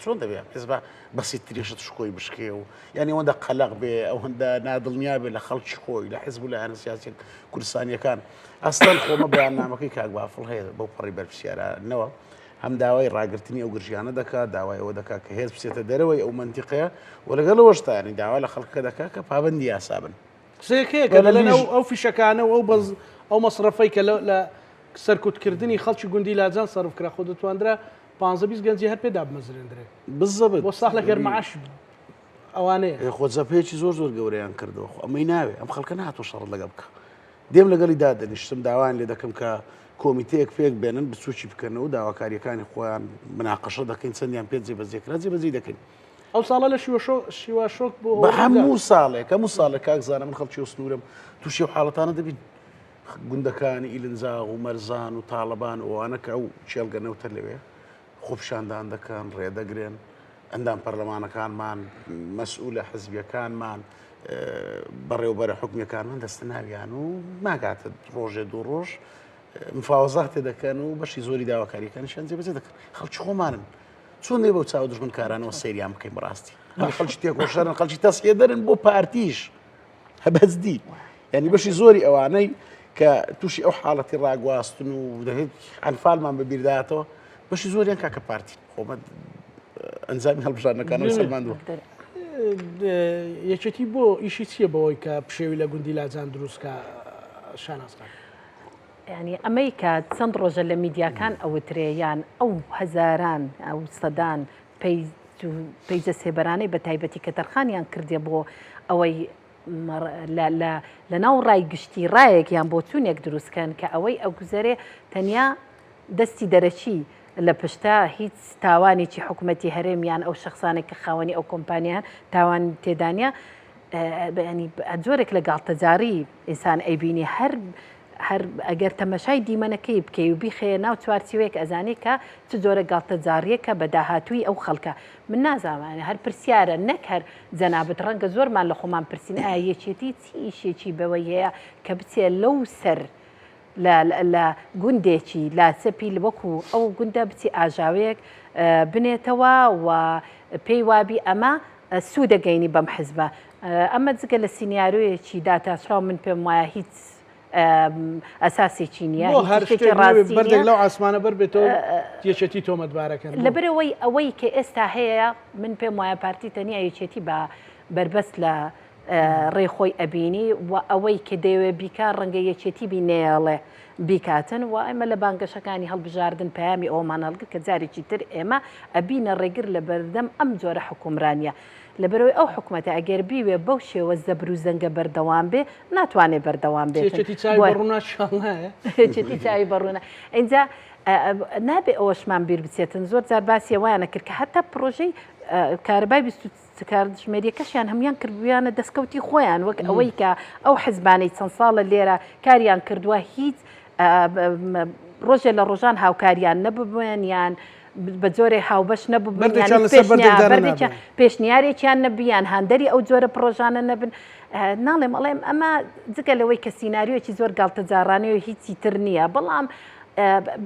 چۆن دەبێت حیزب بەسیت تریشت شکۆی بشکێ و یعنی ئەوەندە قەلەق بێ ئەوەندە نادڵنیا بێ لە خەڵکی خۆی لە حیزب و لە هەنە سیاسی کوردستانیەکان ئەستان خۆمە بەیاننامەکەی کاک بافڵ هەیە بەو پەڕی بەرپرسیارانەوە هەم داوای ڕاگررتنی ئەو گرژیانە دەکات داوای ئەوە دەکات کە هێز بچێتە دەرەوەی ئەو منتیقەیە و لەگەڵەوەشتا ینی داوا لە خەڵکە دەکات کە پابندی یاسابن قسەیەکەیە لەن ئەو فیشەکانە و ئەو مەصرفەی کە لە سەرکوتکردنی خەڵکی گوندی لاجان سەرفکرا خۆ دەتواندرا 15 گەنجی هەر پێدا بمەزرێنرێ بزەبێت بۆ ساڵ لە گەرمەعاش ئەوانەیە خۆجەپەیەکی زۆر زۆر گەورەیان کردەوە ئەمەی ناوێ ئەم خەڵکە نهاتۆ شەڕ لەگە بکە دێم لەگەڵی دادەنیشتم داوایان لێ دەکەم کە کۆمیتەیەک پێک بێنن بچوکی بکەنەوە داواکاریەکانی خۆیان مناقەشە دەکەین چەندیان پێ جێبەجێکرا جێبەجێ دەکەین ئەو ساڵە لە شیوە شۆک بۆ هەموو ساڵێک هەموو ساڵێک کاکزانە من خەڵکی و سنوورم تووشی و حاڵەتانە دەبین گوندەکانی ئیلنزاغ و مەرزان و تاڵەبان ئەوانە کە ئەو چێلگەنەوتە لەوێ خۆپیشاندان دەکەن ڕێدەگرێن ئەندام پەرلەمانەکانمان مەسئولە حزبیەکانمان بەڕێوەبەرە حکومیەکانمان دەستە ناویان و ناگاتە ڕۆژێ دوو ڕۆژ مفاوەزات دەکەن و بەشی زۆری داواکاریەکانیشیان جێبەجێ دەکەن خەڵکی خۆمانن چۆن دێ بەو چاو دژمن کارانەوە سەیریان بکەین بەڕاستی خەڵکی تێکۆشەرن خەڵکی تەسکێ دەرن بۆ پارتیش هەبەزدی یعنی بەشی زۆری ئەوانەی کە تووشی ئەو حاڵەتی ڕاگواستن و دەهێت ئەنفالمان بەبیرداتەوە بەشی زۆریان کاکە پارتی خۆمە ئەنجامی هەڵبژاردنەکانەوە سەلماندووە یەکێتی بۆ ئیشی چییە بەوەی کە پشێوی لە گوندی لاجان دروستکە شانازکان ینی ئەمەی کە چەند ڕۆژە لە میدیاکان ئەوترێیان ئەو هەزاران ئەو سەدان پەیجە سێبەرانەی بە تایبەتی کە تەرخانیان کردێ بۆ ئەوەی لە ناو ڕای گشتی ڕایەکیان بۆ چوونێک دروستکەن کە ئەوەی ئەو گوزەرێ تەنیا دەستی دەرەچی لە پشتا هیچ تاوانێکی حکوومەتی هەرێمیان ئەو شخصانێک کە خاوەنی ئەو کۆمپانیان تاوان تێدانیا ینی جۆرێک لە گاڵتەجاری ئینسان ئەیبینی هەر ئەگەر تەمەشای دیمەنەکەی بکەی و بیخێ ناو چوارچوەیەک ئەزانێت کە چ جۆرە گاڵتەجاریەکە بە داهاتووی ئەو خەڵکە من نازانێ هەر پرسیارە نەک هەر جەنابەت ڕەنگە زۆرمان لە خۆمان پرسیین ئایا یەکێتی چی ئیشێکی بەوەی هەیە کە بچێ لەو سەر لە گوندێکی لا سەپی وەکو ئەو گوندە بچی ئاژاوەیەک بنێتەوە و پێی وابی ئەمە سوودەگەینی بەم حزبە ئەمە جگە لە سینیارۆیەکی داتاسراو من پێم وایە هیچ ئەساسێکی نییە بەردێک لەو ئاسمانە بەر بێتەوە یەکێتی تۆمەتبارەکەن لەبەرەوەی ئەوەی کە ئێستا هەیە من پێم وایە پارتی تەنیا یەکێتی بە بربەست لە ڕێخۆی ئەبینی و ئەوەی کە دەیەوێ بیکار ڕەنگە یەکێتی بینێڵێ بیکاتن و ئەمە لە بانگەشەکانی هەڵبژاردن پەیامی ئەومان هەڵگە کە جارێکی تر ئێمە ئەبینە ڕێگر لە بەردەم ئەم جۆرە حکومرانیە لەبەرەوەی ئەو حکوومەتە ئەگەر بیوێ بەو شێوە زەبر و زەنگە بەردەوام بێ ناتوانێت بەردەوام بێت چای بەڕوونە ئینجا نابێ ئەوەشمان بیر بچێتن زۆر جار باسی وایانە کرد کە هەتا پرۆژەی کارەبای کاردژمێریەکەشیان هەمویان کردویانە دەستکەوتی خۆیان وەک ئەوەی کە ئەو حزبانەی چەند ساڵە لێرە کاریان کردووە هیچ ڕۆژێ لە ڕۆژان هاوکاریان نەببووێن یان بە جۆرێ هاوبەش نەبوو پێشنیارێکیان نەبیان هاندەری ئەو جۆرە پرۆژانە نەبن ناڵێم ئەڵێم ئەمە جگە لەوەی کە سینناریۆکی زۆر گاڵتەجارانەوە هیچی تر نییە بەڵام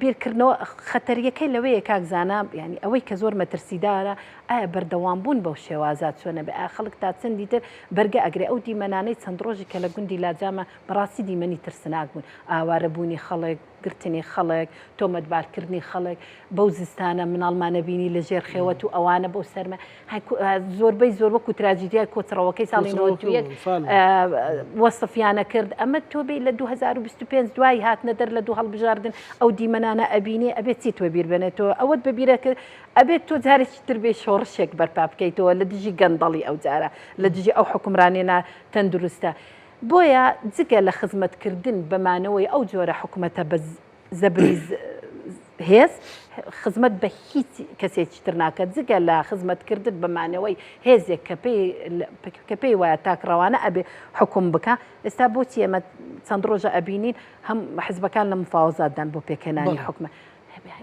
بیرکردنەوە خەتەریەکەی لەوەیە کاکزانە ینی ئەوەی کە زۆر مەترسیدارە ئایا بەردەوام بوون بەو شێوازات چۆنە بێ خەڵک تا چەندی تر بەرگە ئەگرێ ئەو دیمەنانەی چەند ڕۆژی کە لە گوندی لاجامە بەڕاستی دیمەنی ترسناک بوون ئاوارەبوونی خەڵک گرتنی خەڵک تۆمەتبارکردنی خەڵک بەو زستانە مناڵمانە بینی لە ژێر خێوەت و ئەوانە بەو سەرمە زۆربەی زۆر وەکو تراژیدیای کۆچڕەوەکەی ساڵی 91 وەسفیانە کرد ئەمە تۆبێ لە 2025 دوای هاتنە دەر لە دوو هەڵبژاردن ئەو دیمەنانە ئەبینێ ئەبێت چی تۆ بیر بێنێتەوە ئەوەت بەبیرە کرد ئەبێت تۆ جارێکی تر بێ شۆڕشێک بەرپا بکەیتەوە لە دژی گەندەڵی ئەو جارە لە دژی ئەو حکومرانێنە تەندروستە بۆیە جگە لە خزمەتکردن بەمانەوەی ئەو جۆرە حکوومەتە بە زەبری هێز خزمەت بە هیچ کەسێکی تر ناکات جگە لە خزمەتکردن بەمانەوەی هێزێک کە پێی وایە تاکڕەوانە ئەبێ حکوم بکە ئێستا بۆچی ئێمە چەند ڕۆژە ئەبینین هەم حزبەکان لە مفاوزاتدان بۆ پێکەنانی حکومە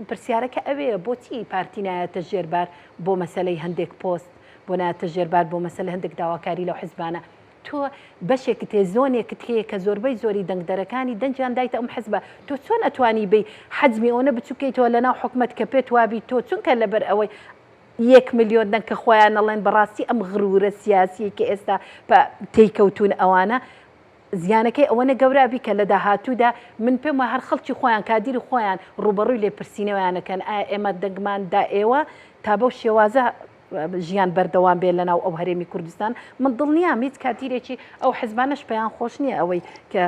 پرسیارەکە ئەوەیە بۆچی پارتی نایەتە ژێربار بۆ مەسەلەی هەندێک پۆست بۆ نایەتە ژێربار بۆ مەسەلە هەندێک داواکاری لەو حزبانە تۆ بەشێکت هێ زۆنێکت هەیە کە زۆربەی زۆری دەنگدەرەکانی دەنجیان دایتە ئەم حزبە تۆ چۆن ئەتوانی بی حەجمی ئەوە بچووکەیتەوە لە ناو حکومەت کە پێت وابی تۆ چونکە لەبەر ئەوەی 1 ملیۆن دەنگ کە خۆیان نەڵێن بەڕاستی ئەم غرورە سیاسی کە ئێستا تێیکەوتون ئەوانە زیانەکەی ئەوەنە گەورابی کە لە داهاتوودا من پێم وە هەر خەڵکی خۆیان کادیری خۆیان ڕوبەڕووی لێپرسینەوەیانەکەن ئایا ئێمە دەنگماندا ئێوە تا بەو شێوازە ژیان بەردەوام بێت لەناو ئەو هەرێمی کوردستان من دڵنیام هیچ کاتیرێکی ئەو حزبانەش پێیان خۆش نییە ئەوەی کە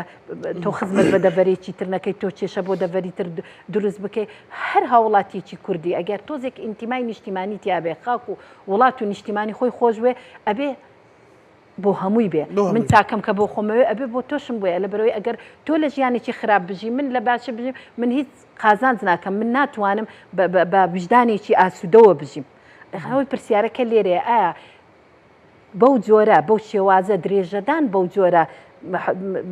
تۆ خزمەت بە دەڤەرێکی تر نەکەی تۆ کێشە بۆ دەڤەری تر دروست بکەیت هەر هاوڵاتیەکی کوردی ئەگەر تۆزێک ئینتیمای نیشتیمانی تیابێ خاک و وڵات و نیشتیمانی خۆی خۆش وێ ئەبێ بۆ هەمووی بێ من چاکەم کە بۆ خۆمەوێ ئەبێ بۆ تۆشم بۆیە لە بەرەوەی ئەگەر تۆ لە ژیانێکی خراپ بژی من لە باشە بژیم من هیچ قازانج ناکەم من ناتوانم بە وجدانێکی ئاسوودەوە بژیم ئەوەی پرسیارەکە لێرەیە ئایا بەو جۆرە بەو شێوازە درێژەدان بەو جۆرە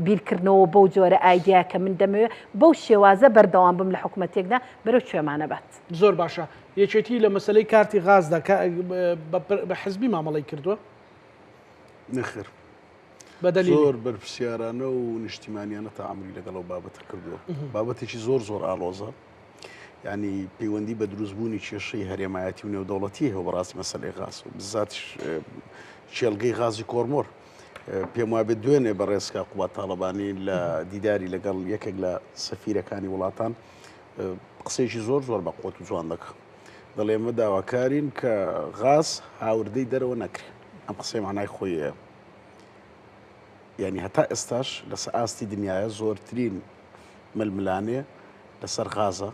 بیرکردنەوە بەو جۆرە ئایدیا کە من دەمەوێت بەو شێوازە بەردەوام بم لە حکوومەتێکدا بەرەو کوێمانە بات زۆر باشە یەکێتی لە مەسلەی کارتی غازدا بە حزبی مامەڵی کردووە نەخێر زۆر بەرپرسیارانە و نیشتیمانیانە تەعاملی لەگەڵ ئەو بابەتە کردووە بابەتێکی زۆر ئاڵۆزە ینی پەیوەندی بە دروستبوونی کێشەی هەرێمایەتی و نێودەوڵەتی هەیە بەڕاستی مەسەلەی غاز و بزاتیش چێلگەی غازی کۆرمۆر پێم وابێ دوێنێ بە ڕێزکا قوبات تاڵەبانی لە دیداری لەگەڵ یەکێک لە سەفیرەکانی وڵاتان قسەیەکی زۆر بە قوت و جوان دەکە دەڵێ ئێمە داواکارین کە غاز هاوردەی دەرەوە نەکرێن ئەم قسەی معنای خۆیە یعنی هەتا ئێستاش لەسەر ئاستی دنیاە زۆرترین ململانێ لەسەر غازە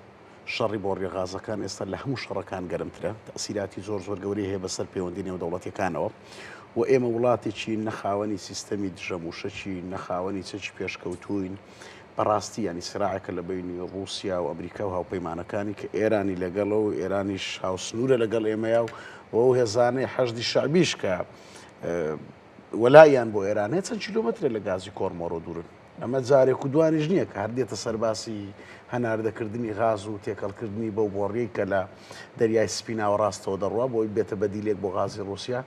شەڕی بۆ ڕێغازەکان ئێستا لە هەموو شەڕەکان گەرمترە تەسیراتی زۆر گەورەی هەیە بەسەر پەیوەندی نێودەوڵەتیەکانەوە و ئێمە وڵاتێکی نەخاوەنی سیستەمی دژەموشەکی نەخاوەنی چەکی پێشکەوتوین بەڕاستی ینی سراعەکە لە بینی ڕووسیا و ئەمریکا و هاوپەیمانەکانی کە ئێرانی لەگەڵە و ئێرانیش هاوسنوورە لەگەڵ ئێمەیە و ئەو هێزانەی حەشدی شعبیش کە وەلایان بۆ ئێرانێت چەند کیلۆمەترە لە گازی کۆرمۆڕۆ دوورن ئەمە جارێک و دوانیش نییە کە هەردێتە سەرباسی هەناردەکردنی غاز و تێکەڵکردنی بەو بۆڕی کە لە دەریای سپیناوە ڕاستەوە دەڕوا بۆی بێتە بەدیلێک بۆ غازی ڕووسیا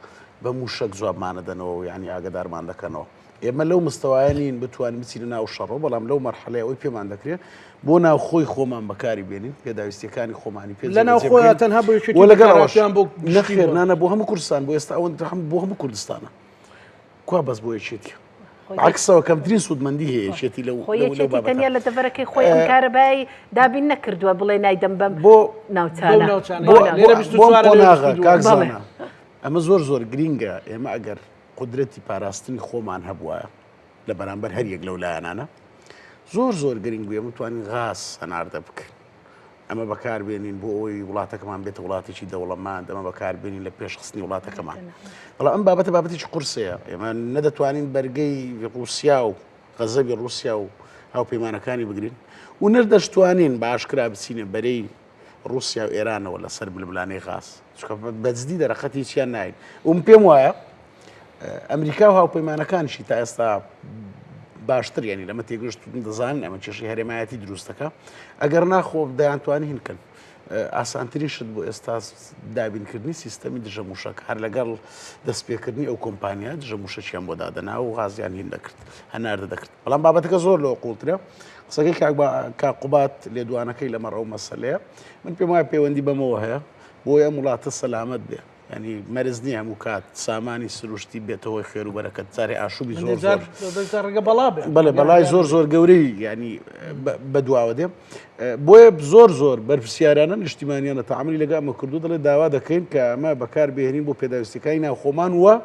بە موشک جوابمانەدەنەوە و ینی ئاگدارمان دەکەنەوە ئێمە لەو مستەوایە نین بتوانین بچین ناو شەڕەوە بەڵام لەو مەرحەلەیە ئەوی پێمان دەکرێت بۆ ناو خۆی خۆمان بەکاری بێنین پێداویستیەکانی خۆمانی پێ لە ناو خۆیان تەنها بۆ لەگەڵیان بۆ نەخێرنانە بۆ هەموو کوردستان بۆ ئێستا ئەوەن بۆ هەموو کوردستانە کوا بەس بۆ یەکێتی عکسەوە کەمترین سوودمەندی هەیە یەکێتی لەو تەنیا لە دەبەرەکەی خۆی ئەم کارەبای دابین نەکردووە بڵێ نایدەم بەم بۆ ناوچانە کاکزانە ئەمە زۆر گرینگە ئێمە ئەگەر قدرەتی پاراستنی خۆمان هەبووە لە بەرامبەر هەر یەک لەو لایەنانە زۆر گرنگ بووە بتوانین غاز هەناردە بکەین ئەمە بەکاربێنین بۆ ئەوی وڵاتەکەمان بێتە وڵاتێکی دەوڵەماند ئەمە بەکاربێنین لە پێشخستنی وڵاتەکەمان بەڵام ئەم بابەتێکی قورسەیە ئێمە نەدەتوانین بەرگەی ڕووسیا و غەزەبی ڕووسیا و هاوپەیمانەکانی بگرین و نەردەشتوانین باشکرا بچینە بەرەی ڕووسیا و ئێرانەوە لەسەر بلبلانەی غاز بەجددی دەرەخەتی چیان ناین وم پێم وایە ئەمریکا و هاوپەیمانەکانشی تا ئێستا باشتر ینی لەمە تێگەشت دەزانین ئەمە کێشەی هەرێمایەتی دروستەکە ئەگەر ناخۆ دەیانتوانی هینکەن ئاسانترین شت بۆ ئێستا دابینکردنی سیستەمی دژەموشەکە هەر لەگەڵ دەستپێکردنی ئەو کۆمپانیا دژەموشەکیان بۆ دادەنا و غازیان هین دەکرد هەناردە دەکرد بەڵام بابەتەکە زۆر لەوە قوڵترە قسەکەی کاقوبات لێدوانەکەی لەمەڕ ئەو مەسەلەیە من پێم وایە پەیوەندی بەمەوە هەیە بۆی ئەم وڵاتە سەلامەت بێ ینی مەرز نییە هەموو کات سامانی سروشتی بێتەوەی خێر و بەرەکەت جارێ ئاشوبی بەڵێ بەڵای زۆر گەورەی ینی بەدواوە دێم بۆیە زۆر بەرپرسیارانە نیشتیمانیانە تەعاملی لەگەڵ ئەمە کردو دەڵێ داوا دەکەین کە ئەمە بەکار بهێنین بۆ پێداویستەکانی ناو خۆمان وە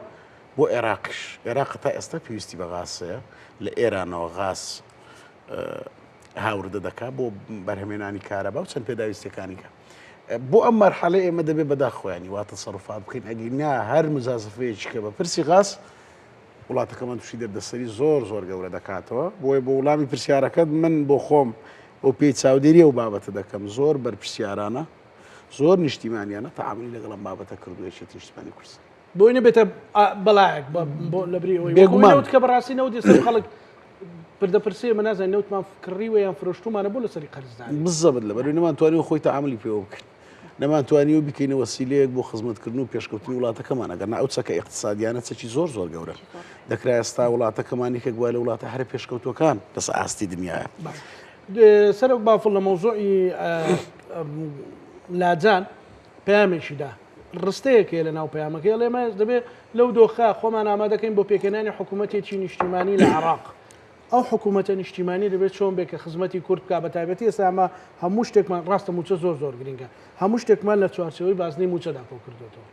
بۆ عێراقش عێراق تا ئێستا پێویستی بە غاسەیە لە ئێرانەوە غاس هاوردە دەکات بۆ بەرهەمێنانی کارەبا و چەند پێداویستەکانی کە بۆ ئەم مەرحەلەی ئێمە دەبێت بەداخۆیانی واتە سەرفات بکەین ئەگەینا هەر مزازفەیەکی کە بە پرسی غاز وڵاتەکەمان تووشی دەردەسەری زۆر گەورە دەکاتەوە بۆیە بۆ وڵامی پرسیارەکەت من بۆ خۆم بۆ پێی چاودێریە و بابەتە دەکەم زۆر بەرپرسیارانە زۆر نیشتیمانیانە تەعاملی لەگەڵ ئەم بابەتە کردووەیەکی نیشتیمانی کوردستان بۆی نەبێتە بەڵایەک لە بری ئەوەی بێگومان کە بەڕاستی نەوت ئێستا خەڵک پردەپرسێ مە نازانین نەوتمان فکڕیوە یان فرۆشتومانە بۆ لەسەری قەرزدانی بزەبت لەبەرەوەی نەمانتوانی خۆی تەعاملی پێوە بکەین نەمانتوانیەوە بکەینە وەسیلەیەک بۆ خزمەتکردن و پێشکەوتنی وڵاتەکەمان ئەگەرنا ئەو چەکە ئیقتصادیانە چەکی زۆر گەورە دەکرا ئێستا وڵاتەکەمانی کە گوای لە وڵاتە هەرە پێشکەوتوەکان لەسەر ئاستی دنیاە سەر بافڵ لە مەوزوعی لاجان پەیامێکیدا ڕستەیەکێ لە ناو پەیامەکەی ئەڵێمە دەبێت لەو دۆخە خۆمان ئامادەکەین بۆ پێکەنانی حکوومەتێکی نیشتیمانی لە عێراق ئەو حکوومەتە نیشتیمانی دەبێت چۆن بێت کە خزمەتی کورد بکات بە تایبەتی ئێستا ئەمە هەموو شتێکمان ڕاستە موچە زۆر گرنگە هەموو شتێکمان لە چوارچەوەی بازنەی موچەدا کۆ کردوێتەوە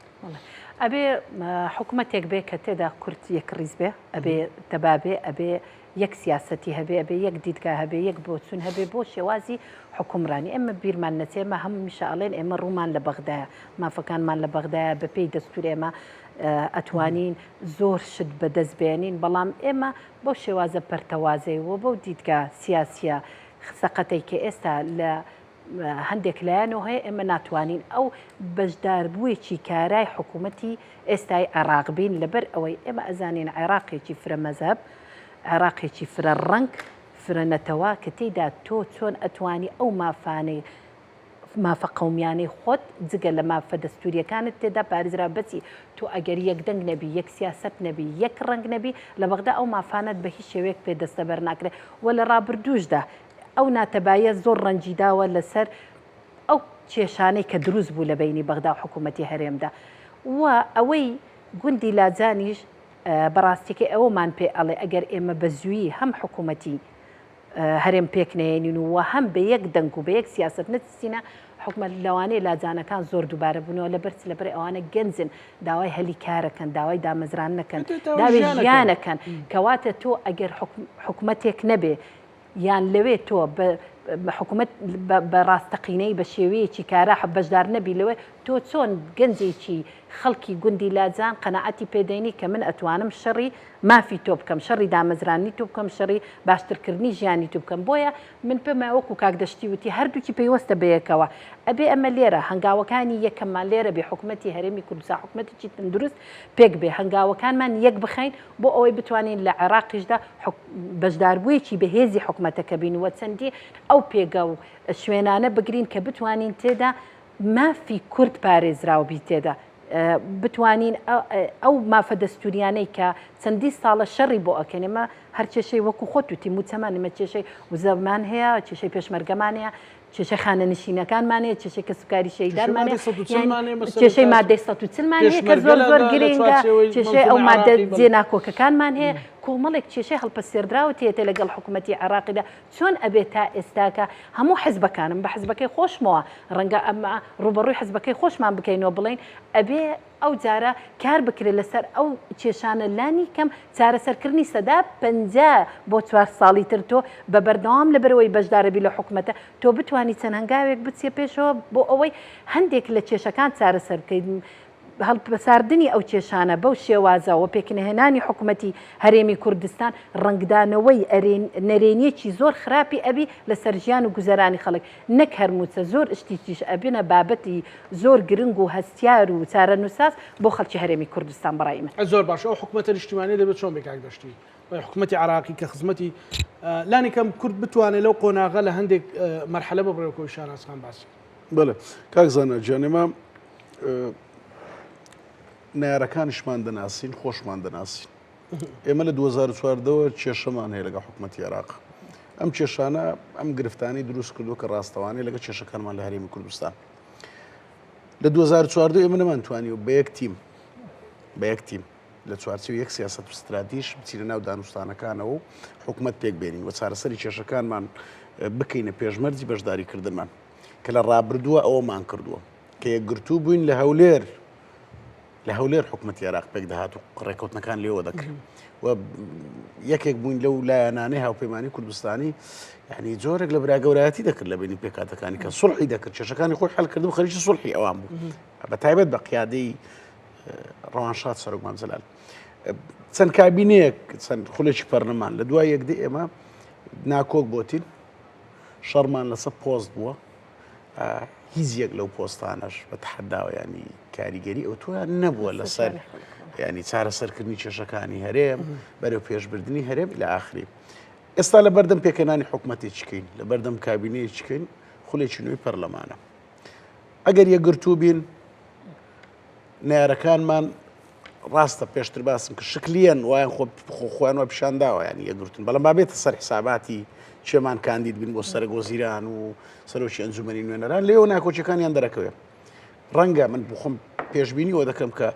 ئەبێ حکوومەتێک بێ کە تێدا کورد یەک ڕیز بێ ئەبێ تەبابێ ئەبێ یەک سیاسەتی هەبێ ئەبێ یەک دیدگا هەبێ یەک بۆچوون هەبێ بۆ شێوازی حکومڕانی ئێمە بیرمان نەچێمە هەموو میشاڵێن ئێمە ڕوومان لە بەغدایە مافەکانمان لە بەغدایە بەپێی دەستور ئێمە ئەتوانین زۆر شت بەدەستبێنین بەڵام ئێمە بۆ شێوازە پەرتەوازەیەوە بەو دیدگا سیاسیە سەقەتەی کە ئێستا لە هەندێک لایەنەوە هەیە ئێمە ناتوانین ئەو بەشداربوویەکی کارای حکوومەتی ئێستای عێراق بین لەبەر ئەوەی ئێمە ئەزانین عێراقێکی فرە مەزهب عێراقێکی فرە ڕەنگ فرەنەتەوە کە تێیدا تۆ چۆن ئەتوانی ئەو مافانەی مافە قەومیانەی خۆت جگە لە مافە دەستوریەکانت تێدا پارێزرا بەچی تۆ ئەگەر یەک دەنگ نەبی یەک سیاست نەبی یەک ڕەنگ نەبی لە بەغدا ئەو مافانت بە هیچ شێوەیەک پێدەستە بەرناکرێت و لە ڕابردووشدا ئەو ناتەبایە زۆر ڕەنجیداوە لەسەر ئەو کێشانەی کە دروست بوو لە بینی بەغدا و حکوومەتی هەرێمدا و ئەوەی گوندی لاجانیش بەڕاستیکە ئەوەمان پێ ئەڵێ ئەگەر ئێمە بە زوویی هەم حکوومەتی هەرێم پێکنێنین و هەم بە یەک دەنگ و بە یەک سیاست نەچسینە حکومەت لەوانەیە لاجانەکان زۆر دووبارە بوونەوە لەبەر ئەوانە گەنجن داوای هەلی کارەکەن داوای دامەزران نەکەن داوای ژیانەکەن کەواتە تۆ ئەگەر حکوومەتێک نەبێ یان لەوێ تۆ حکوومەت بە ڕاستەقینەی بە شێوەیەکی کارا بەشدار نەبی لەوێ تۆ چۆن گەنجێکی خەڵکی گوندی لاجان قەنەعەتی پێدەینی کە من ئەتوانم شەڕی مافی تۆ بکەم شەڕی دامەزرانی تۆ بکەم شەڕی باشترکردنی ژیانی تو بکەم بۆیە من پێمە وەکو کاکدەشتی وتی هەردووکی پێیوەستە بەیەکەوە ئەبێ ئەمە لێرە هەنگاوەکانی یەکەممان لێرە بێ حکوومەتی هەرێمی کوردستان حکوومەتێکی تەندروست پێک بێ هەنگاوەکانمان یەک بخەین بۆ ئەوەی بتوانین لە عێراقیشدا بەشداربوویەکی بەهێزی حکوومەتەکە بینوە چەندی ئەو پێگە و شوێنانە بگرین کە بتوانین تێدا مافی کورد پارێزراوبی تێدا بتوانین ئەو مافە دەستوریانەی کە چەندی ساڵە شەڕی بۆ ئەکەنێمە هەر کێشەی وەکو خۆت وتی موچەمانمە کێشەی وزەمان هەیە کێشەی پێشمەرگەمان هەیە کێشەی خانەنشینەکانمانەیە کێشەی کەسوکاری شەیدانمانێ کێشەی مادەی 140مان هەیە کە زۆر زۆر گرنگە کێشەی ئەو مادە جێناکۆکەکانمان هەیە کۆمەڵێک کێشەی هەڵپەسێردراوە تێتە لەگەڵ حکوومەتی عێراقیدا چۆن ئەبێت تا ئێستاکە هەموو حزبەکانم بە حزبەکەی خۆشمەوە ڕەنگە ئەمە ڕوبەڕووی حزبەکەی خۆشمان بکەینەوە بڵین ئەبێ ئەو جارە کار بکرێت لەسەر ئەو کێشانە لانی کەم چارەسەرکردنی سەدا 50 بۆ 4 ساڵی تر تۆ بە بەردەوام لەبەرەوەی بەشدارەبی لە حکوومەتە تۆ بتوانی چەند هەنگاوێک بچێ پێشەوە بۆ ئەوەی هەندێک لە کێشەکان چارەسەرکەین هەڵبەساردنی ئەو کێشانە بەو شێوازەوە پێکنهێنانی حکوومەتی هەرێمی کوردستان ڕنگدانەوەی نەرێنیەکی زۆر خراپی ئەبی لەسەر ژیان و گوزەرانی خەڵک نەک هەرموچە زۆر شتیش ئەبینە بابەتی زۆر گرنگ و هەستیار و چارەنووساس بۆ خەڵکی هەرێمی کوردستان بەڕای من زۆر باشە ئەو حکوومەتە نیشتیمانی دەبێت چۆن بێکاک دەشتی حکوومەتی عراقی کە خزمەتی لانی کەم کورد بتوانێت لەو قۆناغە لە هەندێک مەرحەلە ببڕێەوە شارازخان باسی بەڵێ کاک زانە جانێمە نارەکانیشمان دەناسین خۆشمان دەناسین ئێمە لە 2014ەوە کێشەمان هەیە لەگە حکوومەتی عێراق ئەم کێشانە ئەم گرفتانی دروست کردو کە ڕاستەوانەیە لەگە کێشەکانمان لە هەرێمی کوردستان لە 2014 ئێمە نەمانتوانی و بە یەک تیم لە چوارچێ یەک سیاست و استراتیژ بچینە ناو دانوستانەکانەوە و حکوومەت پێک بێنین و چارەسەری کێشەکانمان بکەینە پێشمەرجی بەشداریکردنمان کە لە ڕابردووە ئەوەمان کردووە کە یەکگرتوو بووین لە هەولێر حکوومەتی عێراق پێک دەهات و ڕێکەوتنەکان لێوە دەکرد و یەکێک بووین لەو لایەنانەی هاوپەیمانی کوردستانی یعنی جۆرێک لە براگەورایەتی دەکرد لە بینی پێکاتەکانی کە سوڵحی دەکرد کێشەکانی خۆی حەلکرد و خەریکی سوڵحی ئەوان بوو بە تایبەت بە قیادەی ڕەوانشاد سەرۆک مام جەلال چەند کابینەیەک چەند خولێکی پەرلەمان لە دوای یەکدە ئێمە ناکۆک بۆتین شەڕمان لەسەر پۆست بووە هیچ یەک لەو پۆستانەش بە تەحەداوە ینی کاریگەری ئەو تۆیان نەبووە لەسەر ینی چارەسەرکردنی کێشەکانی هەرێم بەرەو پێشبردننی هەرێم لە ئاخری ئێستا لە بەردەم پێکەنانی حکوومەتێکین لە بەردەم کابینەیەکین خولێکی نوێی پەرلەمانە ئەگەر یەکگرتوو بین نارەکانمان ڕاستە پێشتر باسم کە شکلیان وایان خۆیانەوە پیشانداوە ینی یەکگرتن بەڵام بابێتە سەر حساباتی چێمان کاندید بین بۆ سەرۆک وەزیران و سەرۆکی ئەنجومەنی نوێنەران لێەوە ناکۆچەکانیان دەرەکەوێت ڕەنگە من بخۆم پێشبینیەوە دەکەم کە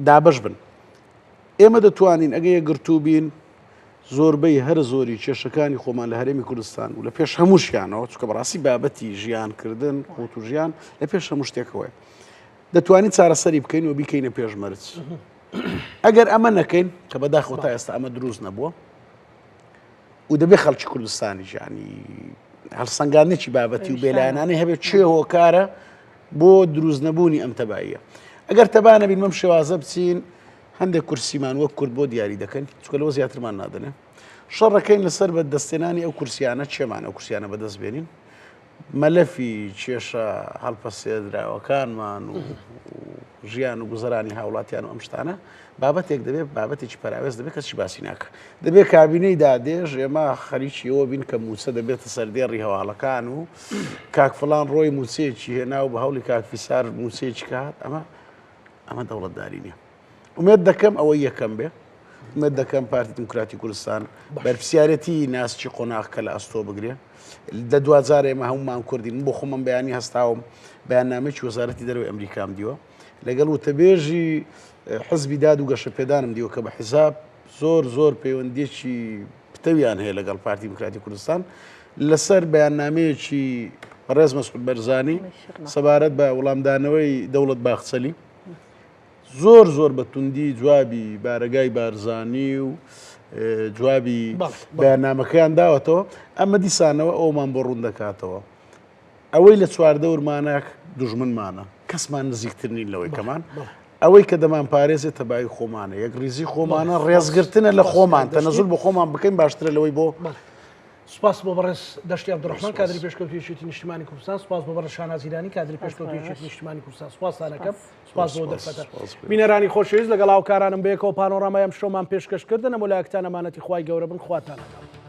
دابش بن ئێمە دەتوانین ئەگە یەکگرتوو بین زۆربەی هەر زۆری کێشەکانی خۆمان لە هەرێمی کوردستان و لە پێش هەموو شتیانەوە چونکە بەڕاستی بابەتی ژیانکردن قوت و ژیان لە پێش هەموو شتێکەوەی دەتوانین چارەسەری بکەین و بیکەینە پێشمەرج ئەگەر ئەمە نەکەین کە بەداخەوە تا ئێستا ئەمە دروست نەبووە و دەبێ خەڵکی کوردستانی ژیانی هەڵسەنگاندنێکی بابەتی و بێلایەنانەی هەبێت چێ هۆکارە بۆ دروست نەبوونی ئەم تەباییە ئەگەر تەبانە بین مەم شێوازە بچین هەندێک کورسیمان وەک کورد بۆ دیاری دەکەن چونکە لەوە زیاترمان نادەنێ شەڕەکەین لەسەر بەدەستێنانی ئەو کورسیانە چێمان ئەو کورسیانە بەدەست بێنین مەلەفی کێشە هەڵپەسێدراوەکانمان و ژیان و گوزەرانی هاوڵاتیان و ئەم شتانە بابەتێک دەبێت بابەتێکی پەراوێز دەبێت کەسی باسی ناکە دەبێت کابینەی دادێژ ئێمە خەریکی ئەوە بین کە موچە دەبێتە سەردێڕی هەواڵەکان و کاک فڵان ڕۆی موچەیەکی هێنا و بە هەوڵی کاک فیسار موچەیەکی کات ئەمە دەوڵەتداری نییە ئومێد دەکەم ئەوەی یەکەم بێ حکومت دەکەم پارتی دموکراتی کوردستان بەرپرسیارەتی ناسکی قۆناغ کە لە ئەستۆ بگرێ لە دوجار ئێمە هەمومان کوردین بۆ خۆمم بەیانی هەستاوم بەیاننامەی وەزارەتی دەرەوەی ئەمریکام دیوە لەگەڵ وتەبێژی حزبی داد و گەشەپێدانم دیوە کە بە حیزاب زۆر پەیوەندیەکی پتەویان هەیە لەگەڵ پارتی دموکراتی کوردستان لەسەر بەیاننامەیەکی ڕێز مەسعود بەرزانی سەبارەت بە وەڵامدانەوەی دەوڵەت باخچەلی زۆر بە توندی جوابی بارەگای بارزانی و جوابی بەیاننامەکەیان داوەتەوە ئەمە دیسانەوە ئەومان بۆ ڕوون دەکاتەوە ئەوەی لە چواردە ورمانە دوژمنمانە کەسمان نزیکترنین لەوەی کەمان ئەوەی کە دەمان پارێزێت تەبای خۆمانە یەک ریزی خۆمانە ڕێزگرتنە لە خۆمان تەنەزول بە خۆمان بکەین باشترە لەوەی بۆ سپاس بۆ بەڕێز دەشتی عەبدوڕەحمان کادری پێشکەوتوویەتی نیشتیمانی کوردستان سپاس بۆ بەڕێز شاناز ئیرانی کادری پێشکەوتوویەتی نیشتیمانی کوردستان سپاسانەکەم سپاس بۆ دەرفەتە بینەرانی خۆشەویست لەگەڵ هاوکارانم بەیەکەوە پانۆڕامای ئەم شۆمان پێشکەشکردن ئەم وەلایەکتان ئەمانەتی خوای گەورە بن خواتانەکەم